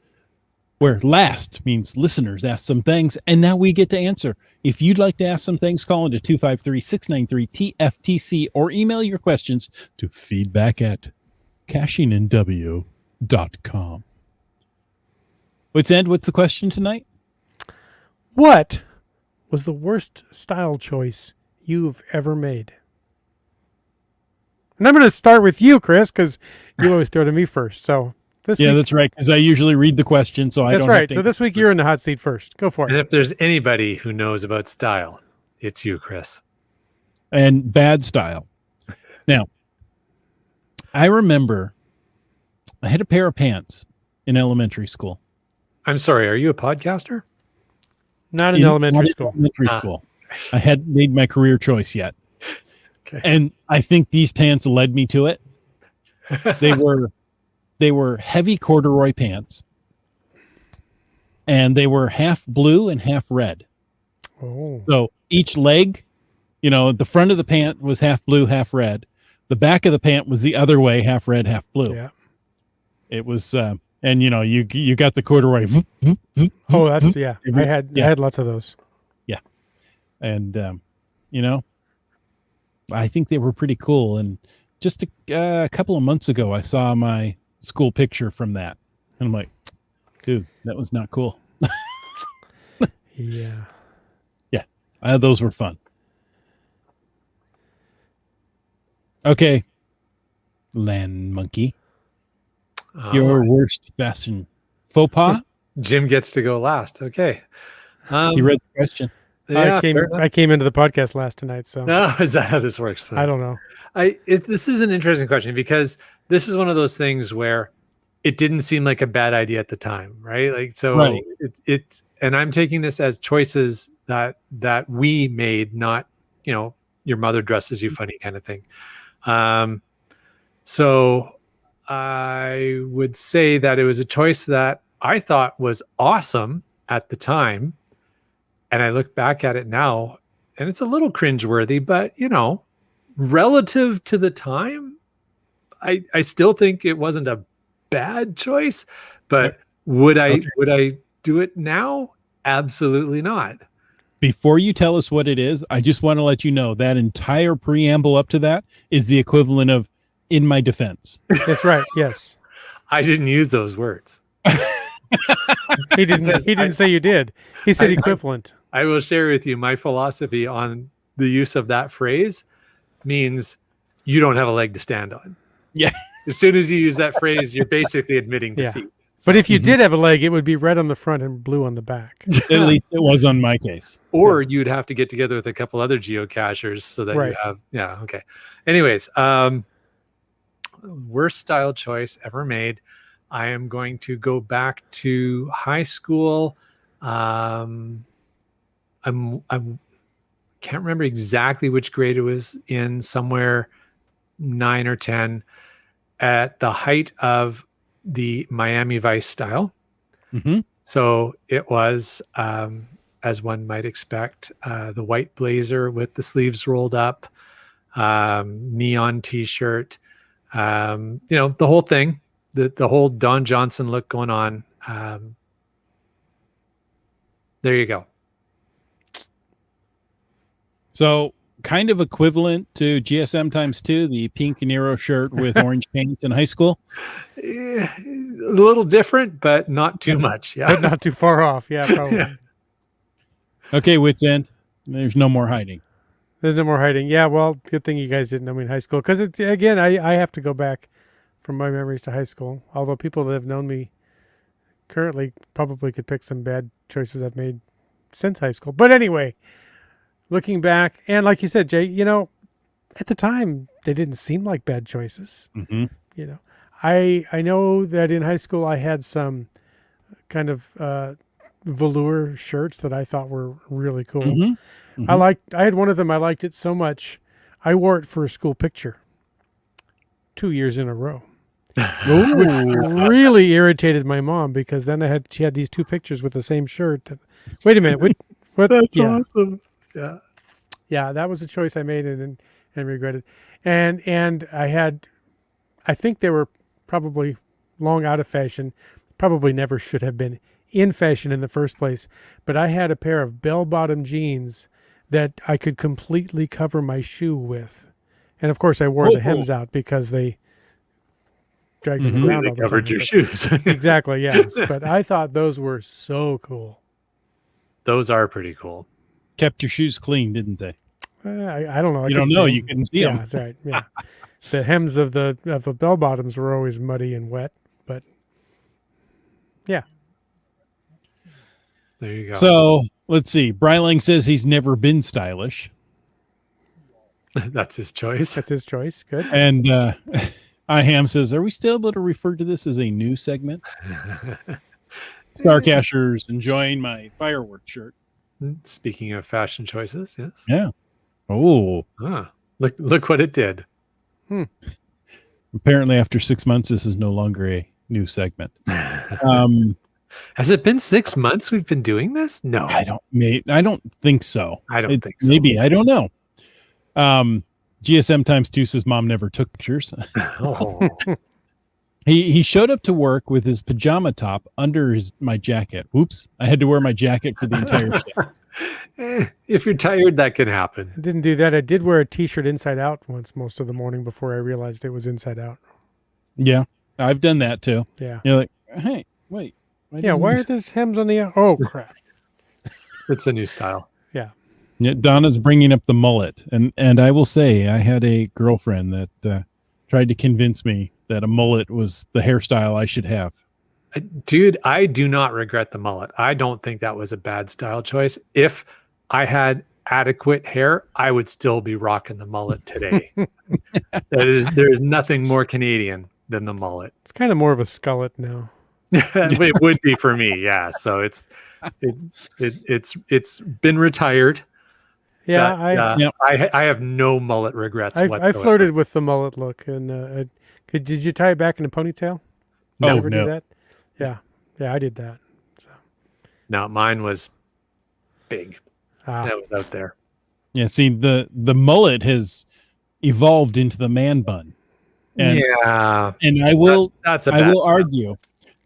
Speaker 1: where last means listeners ask some things, and now we get to answer. If you'd like to ask some things, call into 253-693-TFTC or email your questions to feedback@cachingnw.com. What's the question tonight?
Speaker 3: What was the worst style choice you've ever made? And I'm going to start with you, Chris, because you always throw to me first. So this
Speaker 1: Yeah,
Speaker 3: week,
Speaker 1: that's right, because I usually read the question, so I
Speaker 3: that's
Speaker 1: don't have
Speaker 3: right.
Speaker 1: to
Speaker 3: So this week you're in the hot seat first. Go for
Speaker 2: And
Speaker 3: it.
Speaker 2: if there's anybody who knows about style, it's you, Chris.
Speaker 1: and bad style. Now, I remember I had a pair of pants in elementary school.
Speaker 2: I'm sorry. Are you a podcaster?
Speaker 3: Not in elementary
Speaker 1: not in
Speaker 3: school.
Speaker 1: Elementary school. I hadn't made my career choice yet.
Speaker 2: Okay.
Speaker 1: And I think these pants led me to it. They were heavy corduroy pants. And they were half blue and half red.
Speaker 3: Oh.
Speaker 1: So each leg, the front of the pant was half blue, half red. The back of the pant was the other way, half red, half blue.
Speaker 3: Yeah.
Speaker 1: It was, and you got the corduroy.
Speaker 3: Oh, that's yeah. I had lots of those.
Speaker 1: Yeah, and I think they were pretty cool. And just a couple of months ago, I saw my school picture from that, and I'm like, dude, that was not cool.
Speaker 3: Yeah.
Speaker 1: Yeah, those were fun. Okay, Land Monkey, your worst fashion faux pas.
Speaker 2: Jim gets to go last. Okay.
Speaker 1: You read the question.
Speaker 2: Yeah,
Speaker 3: I came into the podcast last tonight, so
Speaker 2: no, is that how this works?
Speaker 3: I don't know.
Speaker 2: This is an interesting question because this is one of those things where it didn't seem like a bad idea at the time, right? Like, so
Speaker 1: Right.
Speaker 2: it's and I'm taking this as choices that we made, not, your mother dresses you funny kind of thing. So I would say that it was a choice that I thought was awesome at the time. And I look back at it now and it's a little cringeworthy, but relative to the time, I still think it wasn't a bad choice, but would I do it now? Absolutely not.
Speaker 1: Before you tell us what it is, I just want to let you know that entire preamble up to that is the equivalent of "in my defense."
Speaker 3: That's right. Yes.
Speaker 2: I didn't use those words.
Speaker 3: He didn't say you did. He said equivalent.
Speaker 2: I will share with you my philosophy on the use of that phrase means you don't have a leg to stand on.
Speaker 1: Yeah.
Speaker 2: As soon as you use that phrase, you're basically admitting defeat. So,
Speaker 3: But if you did have a leg, it would be red on the front and blue on the back.
Speaker 1: At least it was on my case.
Speaker 2: Or you'd have to get together with a couple other geocachers so that you have, okay. Anyways, worst style choice ever made. I am going to go back to high school. I can't remember exactly which grade it was in, somewhere 9 or 10, at the height of the Miami Vice style.
Speaker 1: Mm-hmm.
Speaker 2: So it was, as one might expect, the white blazer with the sleeves rolled up, neon t-shirt, the whole thing, the whole Don Johnson look going on. There you go.
Speaker 1: So kind of equivalent to GSM times 2, the pink Nero shirt with orange paint in high school.
Speaker 2: A little different, but not too much. Yeah.
Speaker 3: But not too far off. Yeah, probably.
Speaker 2: Yeah.
Speaker 1: Okay, wits end. There's no more hiding.
Speaker 3: There's no more hiding. Yeah, well, good thing you guys didn't know me in high school. Because, again, I have to go back from my memories to high school. Although people that have known me currently probably could pick some bad choices I've made since high school. But anyway, looking back, and like you said, Jay, at the time, they didn't seem like bad choices.
Speaker 1: Mm-hmm.
Speaker 3: I know that in high school I had some kind of velour shirts that I thought were really cool.
Speaker 1: Mm-hmm. Mm-hmm.
Speaker 3: I had one of them. I liked it so much. I wore it for a school picture 2 years in a row, which really irritated my mom because then she had these two pictures with the same shirt. Wait a minute. What?
Speaker 2: That's awesome. Yeah.
Speaker 3: Yeah, that was a choice I made and regretted. And I think they were probably long out of fashion, probably never should have been in fashion in the first place. But I had a pair of bell-bottom jeans that I could completely cover my shoe with. And of course I wore the hems out because they dragged them around all the
Speaker 2: covered
Speaker 3: time.
Speaker 2: your shoes.
Speaker 3: Exactly, yes. But I thought those were so cool.
Speaker 2: Those are pretty cool.
Speaker 1: Kept your shoes clean, didn't they?
Speaker 3: I don't know.
Speaker 1: You don't know. You couldn't see them.
Speaker 3: Yeah, that's right. Yeah. The hems of the bell bottoms were always muddy and wet, but yeah.
Speaker 2: There you go.
Speaker 1: So let's see. Bryling says he's never been stylish.
Speaker 2: That's his choice.
Speaker 3: That's his choice. Good.
Speaker 1: And IHAM says, are we still able to refer to this as a new segment? Starcashers enjoying my fireworks shirt.
Speaker 2: Speaking of fashion choices, yes.
Speaker 1: Yeah. Oh,
Speaker 2: Look what it did.
Speaker 1: apparently after 6 months, this is no longer a new segment.
Speaker 2: Has it been 6 months we've been doing this? No,
Speaker 1: I don't think so.
Speaker 2: I don't think so.
Speaker 1: Maybe, I don't know. GSM times 2 says mom never took pictures.
Speaker 2: Oh.
Speaker 1: He showed up to work with his pajama top under my jacket. Whoops. I had to wear my jacket for the entire shift.
Speaker 2: If you're tired, that can happen.
Speaker 3: I didn't do that. I did wear a t-shirt inside out once most of the morning before I realized it was inside out.
Speaker 1: Yeah. I've done that too.
Speaker 3: Yeah.
Speaker 1: You're like, hey, wait.
Speaker 3: Why are those hems on the... Oh, crap.
Speaker 2: It's a new style.
Speaker 1: Yeah, Donna's bringing up the mullet. And I will say, I had a girlfriend that tried to convince me that a mullet was the hairstyle I should have.
Speaker 2: Dude, I do not regret the mullet. I don't think that was a bad style choice. If I had adequate hair, I would still be rocking the mullet today. There is nothing more Canadian than the mullet.
Speaker 3: It's kind of more of a skullet now.
Speaker 2: It would be for me, yeah. So it's been retired.
Speaker 3: Yeah,
Speaker 2: but, I have no mullet regrets
Speaker 3: I
Speaker 2: whatsoever.
Speaker 3: flirted with the mullet look, and did you tie it back in a ponytail?
Speaker 1: No,
Speaker 3: Ever
Speaker 1: no.
Speaker 3: do that? Yeah, I did that. So.
Speaker 2: No, mine was big.
Speaker 3: Ah.
Speaker 2: That was out there.
Speaker 1: Yeah, see, the mullet has evolved into the man bun. And,
Speaker 2: yeah.
Speaker 1: And I will
Speaker 2: that's a
Speaker 1: I
Speaker 2: bad
Speaker 1: will
Speaker 2: style.
Speaker 1: argue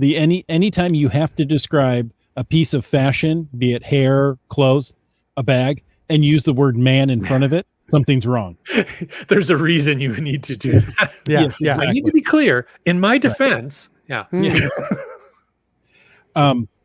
Speaker 1: anytime you have to describe a piece of fashion, be it hair, clothes, a bag, and use the word man in front of it, something's wrong.
Speaker 2: There's a reason you need to do that.
Speaker 3: Yeah,
Speaker 1: Yes,
Speaker 3: yeah.
Speaker 2: I need to be clear. In my defense, yeah.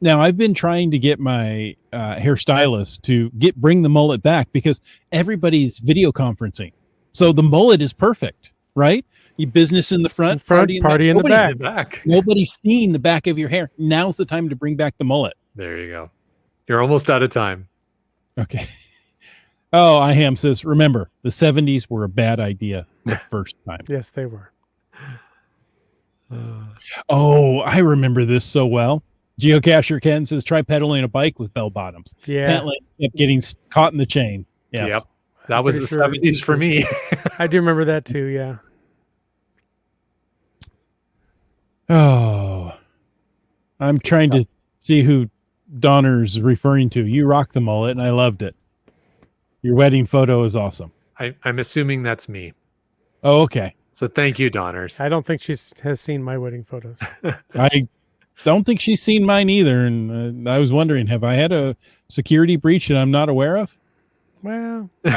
Speaker 1: Now I've been trying to get my hairstylist to bring the mullet back because everybody's video conferencing. So the mullet is perfect, right? You business in the front,
Speaker 3: party in the
Speaker 1: Nobody's
Speaker 3: back.
Speaker 2: In the back.
Speaker 1: Nobody's seen the back of your hair. Now's the time to bring back the mullet.
Speaker 2: There you go. You're almost out of time.
Speaker 1: Okay. Oh, IHAM says, remember, the 70s were a bad idea the first time.
Speaker 3: Yes, they were.
Speaker 1: Oh, I remember this so well. Geocacher Ken says, try pedaling a bike with bell bottoms.
Speaker 3: Yeah.
Speaker 1: Can't kept getting caught in the chain. Yes.
Speaker 2: Yep. That was the
Speaker 3: Pretty sure
Speaker 2: 70s for me.
Speaker 3: I do remember that too, yeah.
Speaker 1: Oh, I'm trying to see who Donner's referring to. You rock the mullet, and I loved it. Your wedding photo is awesome.
Speaker 2: I'm assuming that's me.
Speaker 1: Oh, okay.
Speaker 2: So thank you, Donners.
Speaker 3: I don't think she has seen my wedding photos.
Speaker 1: I don't think she's seen mine either, and I was wondering, have I had a security breach that I'm not aware of?
Speaker 3: Well,
Speaker 1: We'll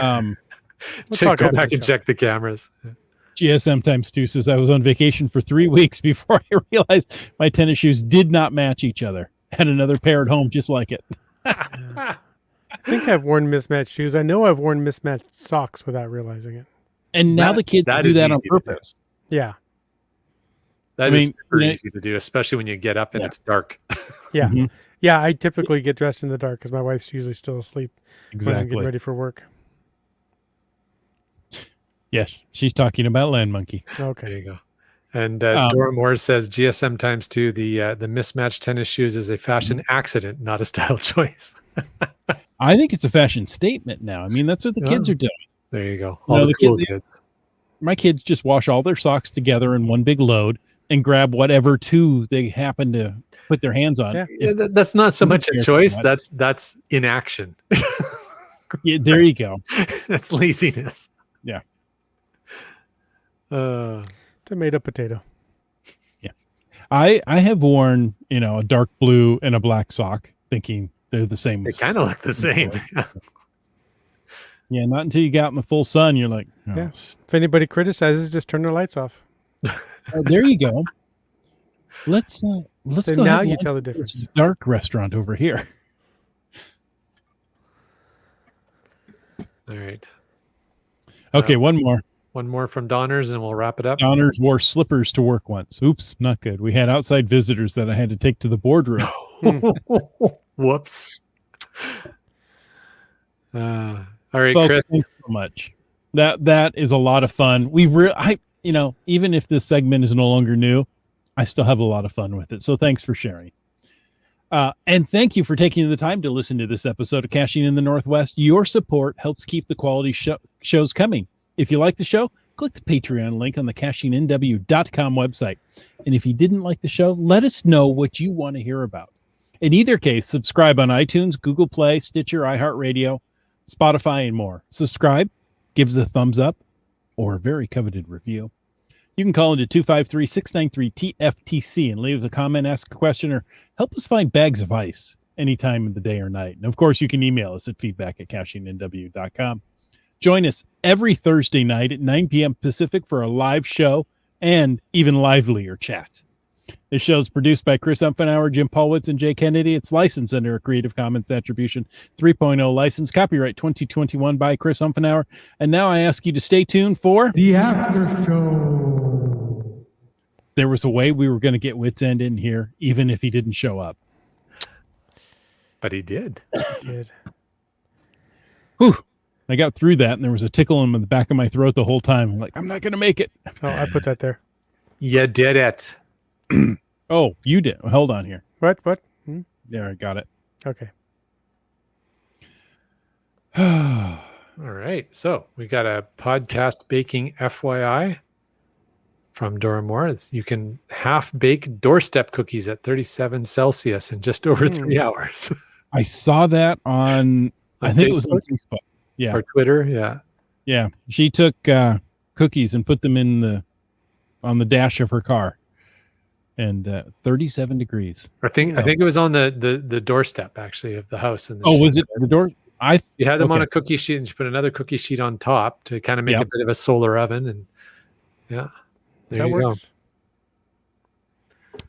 Speaker 2: Go
Speaker 3: talk after
Speaker 2: back
Speaker 3: the
Speaker 2: and
Speaker 3: show.
Speaker 2: check the cameras.
Speaker 1: GSM times 2 says I was on vacation for 3 weeks before I realized my tennis shoes did not match each other. Had another pair at home just like it.
Speaker 3: I think I've worn mismatched shoes. I know I've worn mismatched socks without realizing it.
Speaker 1: And now the kids
Speaker 2: that
Speaker 1: do
Speaker 2: is
Speaker 1: that on
Speaker 2: easy to do.
Speaker 1: purpose.
Speaker 3: Yeah.
Speaker 2: That
Speaker 1: I
Speaker 2: is
Speaker 1: mean,
Speaker 2: super
Speaker 1: yeah.
Speaker 2: easy to do, especially when you get up and
Speaker 1: Yeah.
Speaker 2: it's dark.
Speaker 3: Yeah.
Speaker 1: Mhm.
Speaker 3: Yeah, I typically get dressed in the dark because my wife's usually still asleep when I'm getting
Speaker 1: Exactly.
Speaker 3: ready for work.
Speaker 1: Yes, she's talking about Land Monkey.
Speaker 2: There
Speaker 3: Okay.
Speaker 2: you go. And
Speaker 1: Um,
Speaker 2: Dora Moore says GSM times 2, the mismatched tennis shoes is a fashion accident, not a style choice.
Speaker 1: I think it's a fashion statement now. I mean, that's what the kids
Speaker 2: Yeah.
Speaker 1: are doing.
Speaker 2: There you go.
Speaker 1: No,
Speaker 2: All the
Speaker 1: the
Speaker 2: cool
Speaker 1: kid-
Speaker 2: kids.
Speaker 1: My kids just wash all their socks together in one big load and grab whatever two they happen to put their hands on.
Speaker 3: Yeah.
Speaker 2: Yeah, that's not so much a
Speaker 1: cares
Speaker 2: choice.
Speaker 1: so much?
Speaker 2: That's inaction.
Speaker 1: Yeah, there you go.
Speaker 2: That's laziness.
Speaker 1: Yeah.
Speaker 3: Tomato, potato.
Speaker 1: I have worn, a dark blue and a black sock thinking they're the same.
Speaker 2: They kind of look the same.
Speaker 1: Yeah, not until you get out in the full sun, you're like, oh,
Speaker 3: Yeah. If anybody criticizes, just turn their lights off.
Speaker 1: there you go. Let's
Speaker 3: So
Speaker 1: go
Speaker 3: now
Speaker 1: have
Speaker 3: you
Speaker 1: lunch
Speaker 3: tell the
Speaker 1: at this
Speaker 3: difference.
Speaker 1: dark restaurant over here.
Speaker 2: All right.
Speaker 1: Okay, one more.
Speaker 2: One more from Donners and we'll wrap it up.
Speaker 1: Donners wore slippers to work once. Oops, not good. We had outside visitors that I had to take to the boardroom.
Speaker 2: Whoops. All right,
Speaker 1: Folks,
Speaker 2: Chris.
Speaker 1: thanks so much. That is a lot of fun. Even if this segment is no longer new, I still have a lot of fun with it. So thanks for sharing. And thank you for taking the time to listen to this episode of Caching in the Northwest. Your support helps keep the quality shows coming. If you like the show, click the Patreon link on the CachingNW.com website. And if you didn't like the show, let us know what you want to hear about. In either case, subscribe on iTunes, Google Play, Stitcher, iHeartRadio, Spotify, and more. Subscribe, give us a thumbs up, or a very coveted review. You can call into 253-693-TFTC and leave a comment, ask a question, or help us find bags of ice anytime of the day or night. And of course, you can email us at feedback@CachingNW.com. Join us every Thursday night at 9 p.m. Pacific for a live show and even livelier chat. This show is produced by Chris Umfenauer, Jim Paulwitz, and Jay Kennedy. It's licensed under a Creative Commons Attribution 3.0 license, copyright 2021 by Chris Umfenauer. And now I ask you to stay tuned for
Speaker 3: The After Show.
Speaker 1: There was a way we were going to get Wits End in here, even if he didn't show up.
Speaker 2: But he did.
Speaker 3: He did.
Speaker 1: Whew. I got through that, and there was a tickle in the back of my throat the whole time. I'm like, I'm not going to make it.
Speaker 3: Oh, I put that there.
Speaker 2: You did it.
Speaker 1: Oh, you did. Hold on here.
Speaker 3: What?
Speaker 1: There, I got it.
Speaker 3: Okay.
Speaker 2: All right. So we got a podcast baking FYI from Dora Moore. You can half bake doorstep cookies at 37 Celsius in just over 3 hours.
Speaker 1: I saw that on I think it was on Facebook. Yeah.
Speaker 2: Or Twitter. Yeah.
Speaker 1: Yeah. She took cookies and put them on the dash of her car. And 37 degrees.
Speaker 2: I think it was on the doorstep actually of the house. And
Speaker 1: was it the door?
Speaker 2: You had them on a cookie sheet, and you put another cookie sheet on top to kind of make a bit of a solar oven, and there
Speaker 3: that
Speaker 2: you
Speaker 3: works.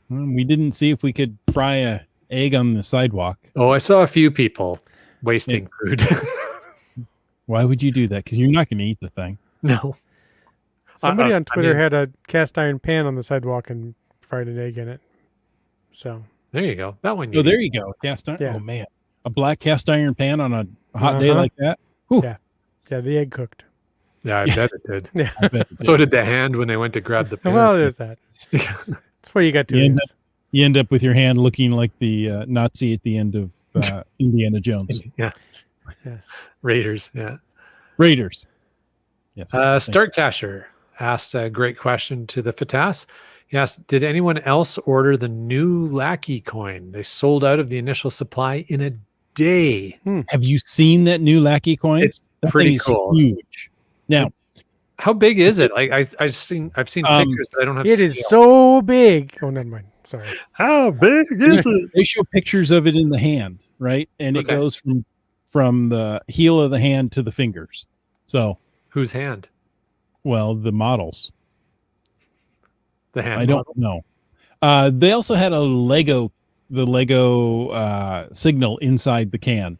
Speaker 1: go. We didn't see if we could fry a egg on the sidewalk.
Speaker 2: Oh, I saw a few people wasting food.
Speaker 1: Why would you do that? Because you're not going to eat the thing.
Speaker 2: No.
Speaker 3: Somebody on Twitter had a cast iron pan on the sidewalk and fried an egg in it. So
Speaker 2: there you go. That one.
Speaker 1: There you go. Cast iron.
Speaker 3: Yeah.
Speaker 1: Oh man, a black cast iron pan on a hot day like that. Whew.
Speaker 3: Yeah, the egg cooked.
Speaker 2: Yeah, I bet it did.
Speaker 3: Yeah.
Speaker 1: I bet it did.
Speaker 2: So did the hand when they went to grab the pan.
Speaker 3: Well, there's that. That's why you got two hands.
Speaker 1: You end up with your hand looking like the Nazi at the end of Indiana Jones.
Speaker 2: Yeah.
Speaker 3: Yes.
Speaker 2: Raiders. Yeah.
Speaker 1: Raiders. Yes.
Speaker 2: Start Casher asked a great question to the FATAS. He asked, did anyone else order the new Lackey coin? They sold out of the initial supply in a day.
Speaker 1: Have you seen that new Lackey coin?
Speaker 2: It's pretty cool.
Speaker 1: Huge. Now,
Speaker 2: how big is it? Like I've seen pictures, but I don't have.
Speaker 3: It is so big. Oh, never mind. Sorry.
Speaker 2: How big is it?
Speaker 1: they show pictures of it in the hand, right? And it goes from the heel of the hand to the fingers. So
Speaker 2: whose hand?
Speaker 1: Well, the models.
Speaker 2: The hand.
Speaker 1: I don't know. They also had the Lego signal inside the can.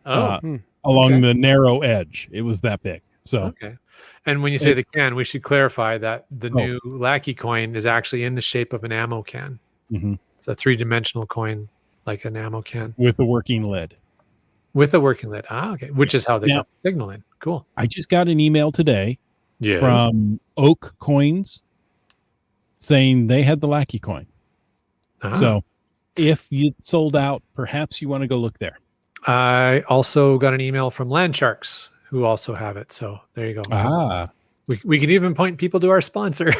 Speaker 1: Along the narrow edge. It was that big. So
Speaker 2: okay. And when you say the can, we should clarify that the new Lackey coin is actually in the shape of an ammo can.
Speaker 1: Mm-hmm.
Speaker 2: It's a 3-dimensional coin, like an ammo can
Speaker 1: with a working lid.
Speaker 2: With a working lid. Okay. Which is how they got the signal in. Cool.
Speaker 1: I just got an email today from Oak Coins saying they had the Lackey coin. So if you sold out, perhaps you want to go look there.
Speaker 2: I also got an email from Land Sharks who also have it. So there you go. We could even point people to our sponsor.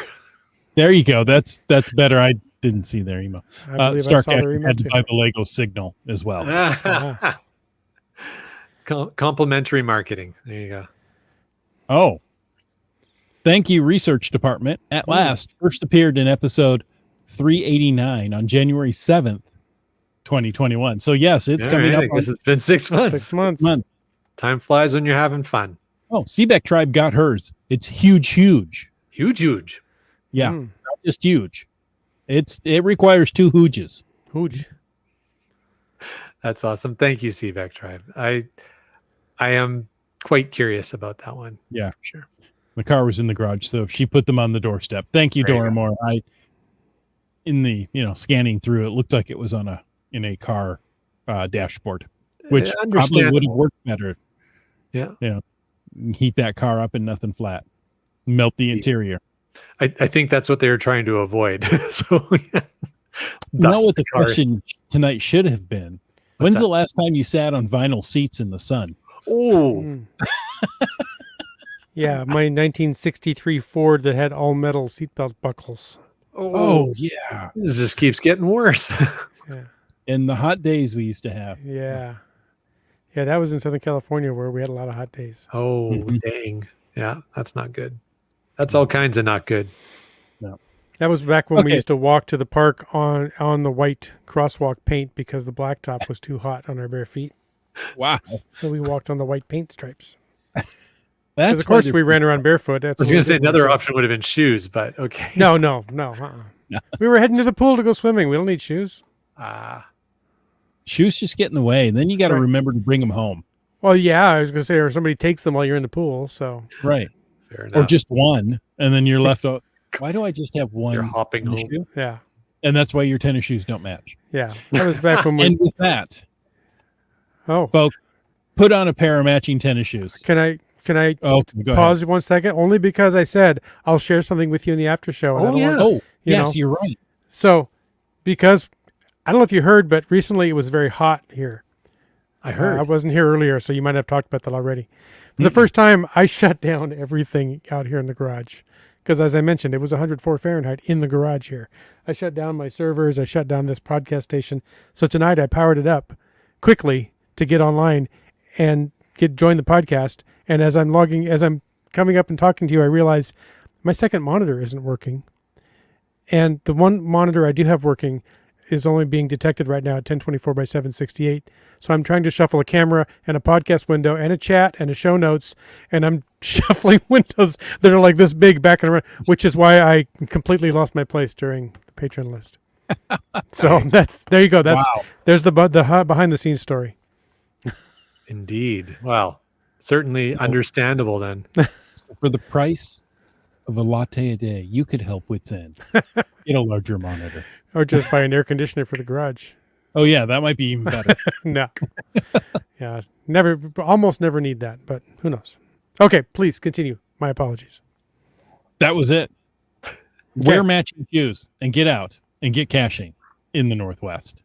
Speaker 1: There you go. That's better. I didn't see their email. Starcast had to buy the Lego signal as well.
Speaker 2: Complimentary marketing. There you go.
Speaker 1: Oh, thank you, Research Department. At last, first appeared in episode 389 on January 7th, 2021. So yes, it's coming up.
Speaker 2: It's been 6 months.
Speaker 3: 6 months.
Speaker 2: Time flies when you're having fun.
Speaker 1: Oh, Seebeck Tribe got hers. It's huge. Yeah, not just huge. It requires 2 hooges.
Speaker 3: Huge.
Speaker 2: That's awesome. Thank you, Seebeck Tribe. I am quite curious about that one.
Speaker 1: Yeah,
Speaker 2: for sure.
Speaker 1: The car was in the garage, so she put them on the doorstep. Thank you, Dora Moore. In the scanning through, it looked like it was in a car dashboard, which probably would have worked better.
Speaker 2: Yeah.
Speaker 1: Heat that car up and nothing flat. Melt the interior.
Speaker 2: I think that's what they were trying to avoid. So yeah.
Speaker 1: You know
Speaker 2: Dust
Speaker 1: what the
Speaker 2: car.
Speaker 1: question tonight should have been?
Speaker 2: What's
Speaker 1: When's
Speaker 2: that?
Speaker 1: the last time you sat on vinyl seats in the sun?
Speaker 2: Oh,
Speaker 3: Mm. Yeah, my 1963 Ford that had all metal seatbelt buckles.
Speaker 1: Oh, yeah.
Speaker 2: This just keeps getting worse.
Speaker 3: Yeah,
Speaker 1: In the hot days we used to have.
Speaker 3: yeah, yeah. That was in Southern California where we had a lot of hot days.
Speaker 2: Oh,
Speaker 1: Mhm.
Speaker 2: dang. Yeah, that's not good. That's all kinds of not good.
Speaker 3: That was back when we
Speaker 1: Okay.
Speaker 3: used to walk to the park on the white crosswalk paint because the blacktop was too hot on our bare feet.
Speaker 1: Wow.
Speaker 3: So we walked on the white paint stripes.
Speaker 1: That's
Speaker 3: Because of course we ran around barefoot. That's
Speaker 2: I was
Speaker 3: what we
Speaker 2: going to say
Speaker 3: did when we
Speaker 2: another
Speaker 3: were
Speaker 2: option would have been shoes, but okay.
Speaker 3: No. We were heading to the pool to go swimming. We don't need shoes.
Speaker 1: Shoes just get in the way. And then you got to
Speaker 3: Right.
Speaker 1: remember to bring them home.
Speaker 3: Well, yeah, I was going to say, or somebody takes them while you're in the pool. So
Speaker 1: Right.
Speaker 2: Fair
Speaker 1: Or
Speaker 2: enough.
Speaker 1: just one. And then you're left out. Why do I just have one
Speaker 2: You're hopping
Speaker 1: tennis
Speaker 2: home.
Speaker 1: shoe?
Speaker 3: yeah,
Speaker 1: And that's why your tennis shoes don't match.
Speaker 3: yeah. That was back when we.
Speaker 1: And with that,
Speaker 3: Oh,
Speaker 1: folks, put on a pair of matching tennis shoes.
Speaker 3: can I
Speaker 1: Oh, go ahead.
Speaker 3: pause 1 second? Only because I said I'll share something with you in the after show. and I
Speaker 2: Oh,
Speaker 3: don't
Speaker 2: yeah.
Speaker 3: want-
Speaker 1: Oh,
Speaker 3: you
Speaker 1: yes,
Speaker 3: know.
Speaker 1: you're right.
Speaker 3: So, because I don't know if you heard, but recently it was very hot here.
Speaker 2: I heard.
Speaker 3: I wasn't here earlier, so you might have talked about that already. For the first time, I shut down everything out here in the garage. Because as I mentioned, it was 104 Fahrenheit in the garage here. I shut down my servers. I shut down this podcast station. So tonight I powered it up quickly to get online and join the podcast. And as I'm coming up and talking to you, I realize my second monitor isn't working. And the one monitor I do have working is only being detected right now at 1024 by 768. So I'm trying to shuffle a camera and a podcast window and a chat and a show notes, and I'm shuffling windows that are like this big back and around, which is why I completely lost my place during the patron list. So there you go.
Speaker 1: Wow.
Speaker 3: There's the behind the scenes story.
Speaker 2: Indeed. Well, certainly understandable then.
Speaker 1: For the price of a latte a day, you could help Wits End. Get a larger monitor.
Speaker 3: Or just buy an air conditioner for the garage.
Speaker 1: Oh, yeah, that might be even better.
Speaker 3: No. Yeah. Almost never need that, but who knows? Okay, please continue. My apologies.
Speaker 1: That was it. Wear matching shoes and get out and get caching in the Northwest.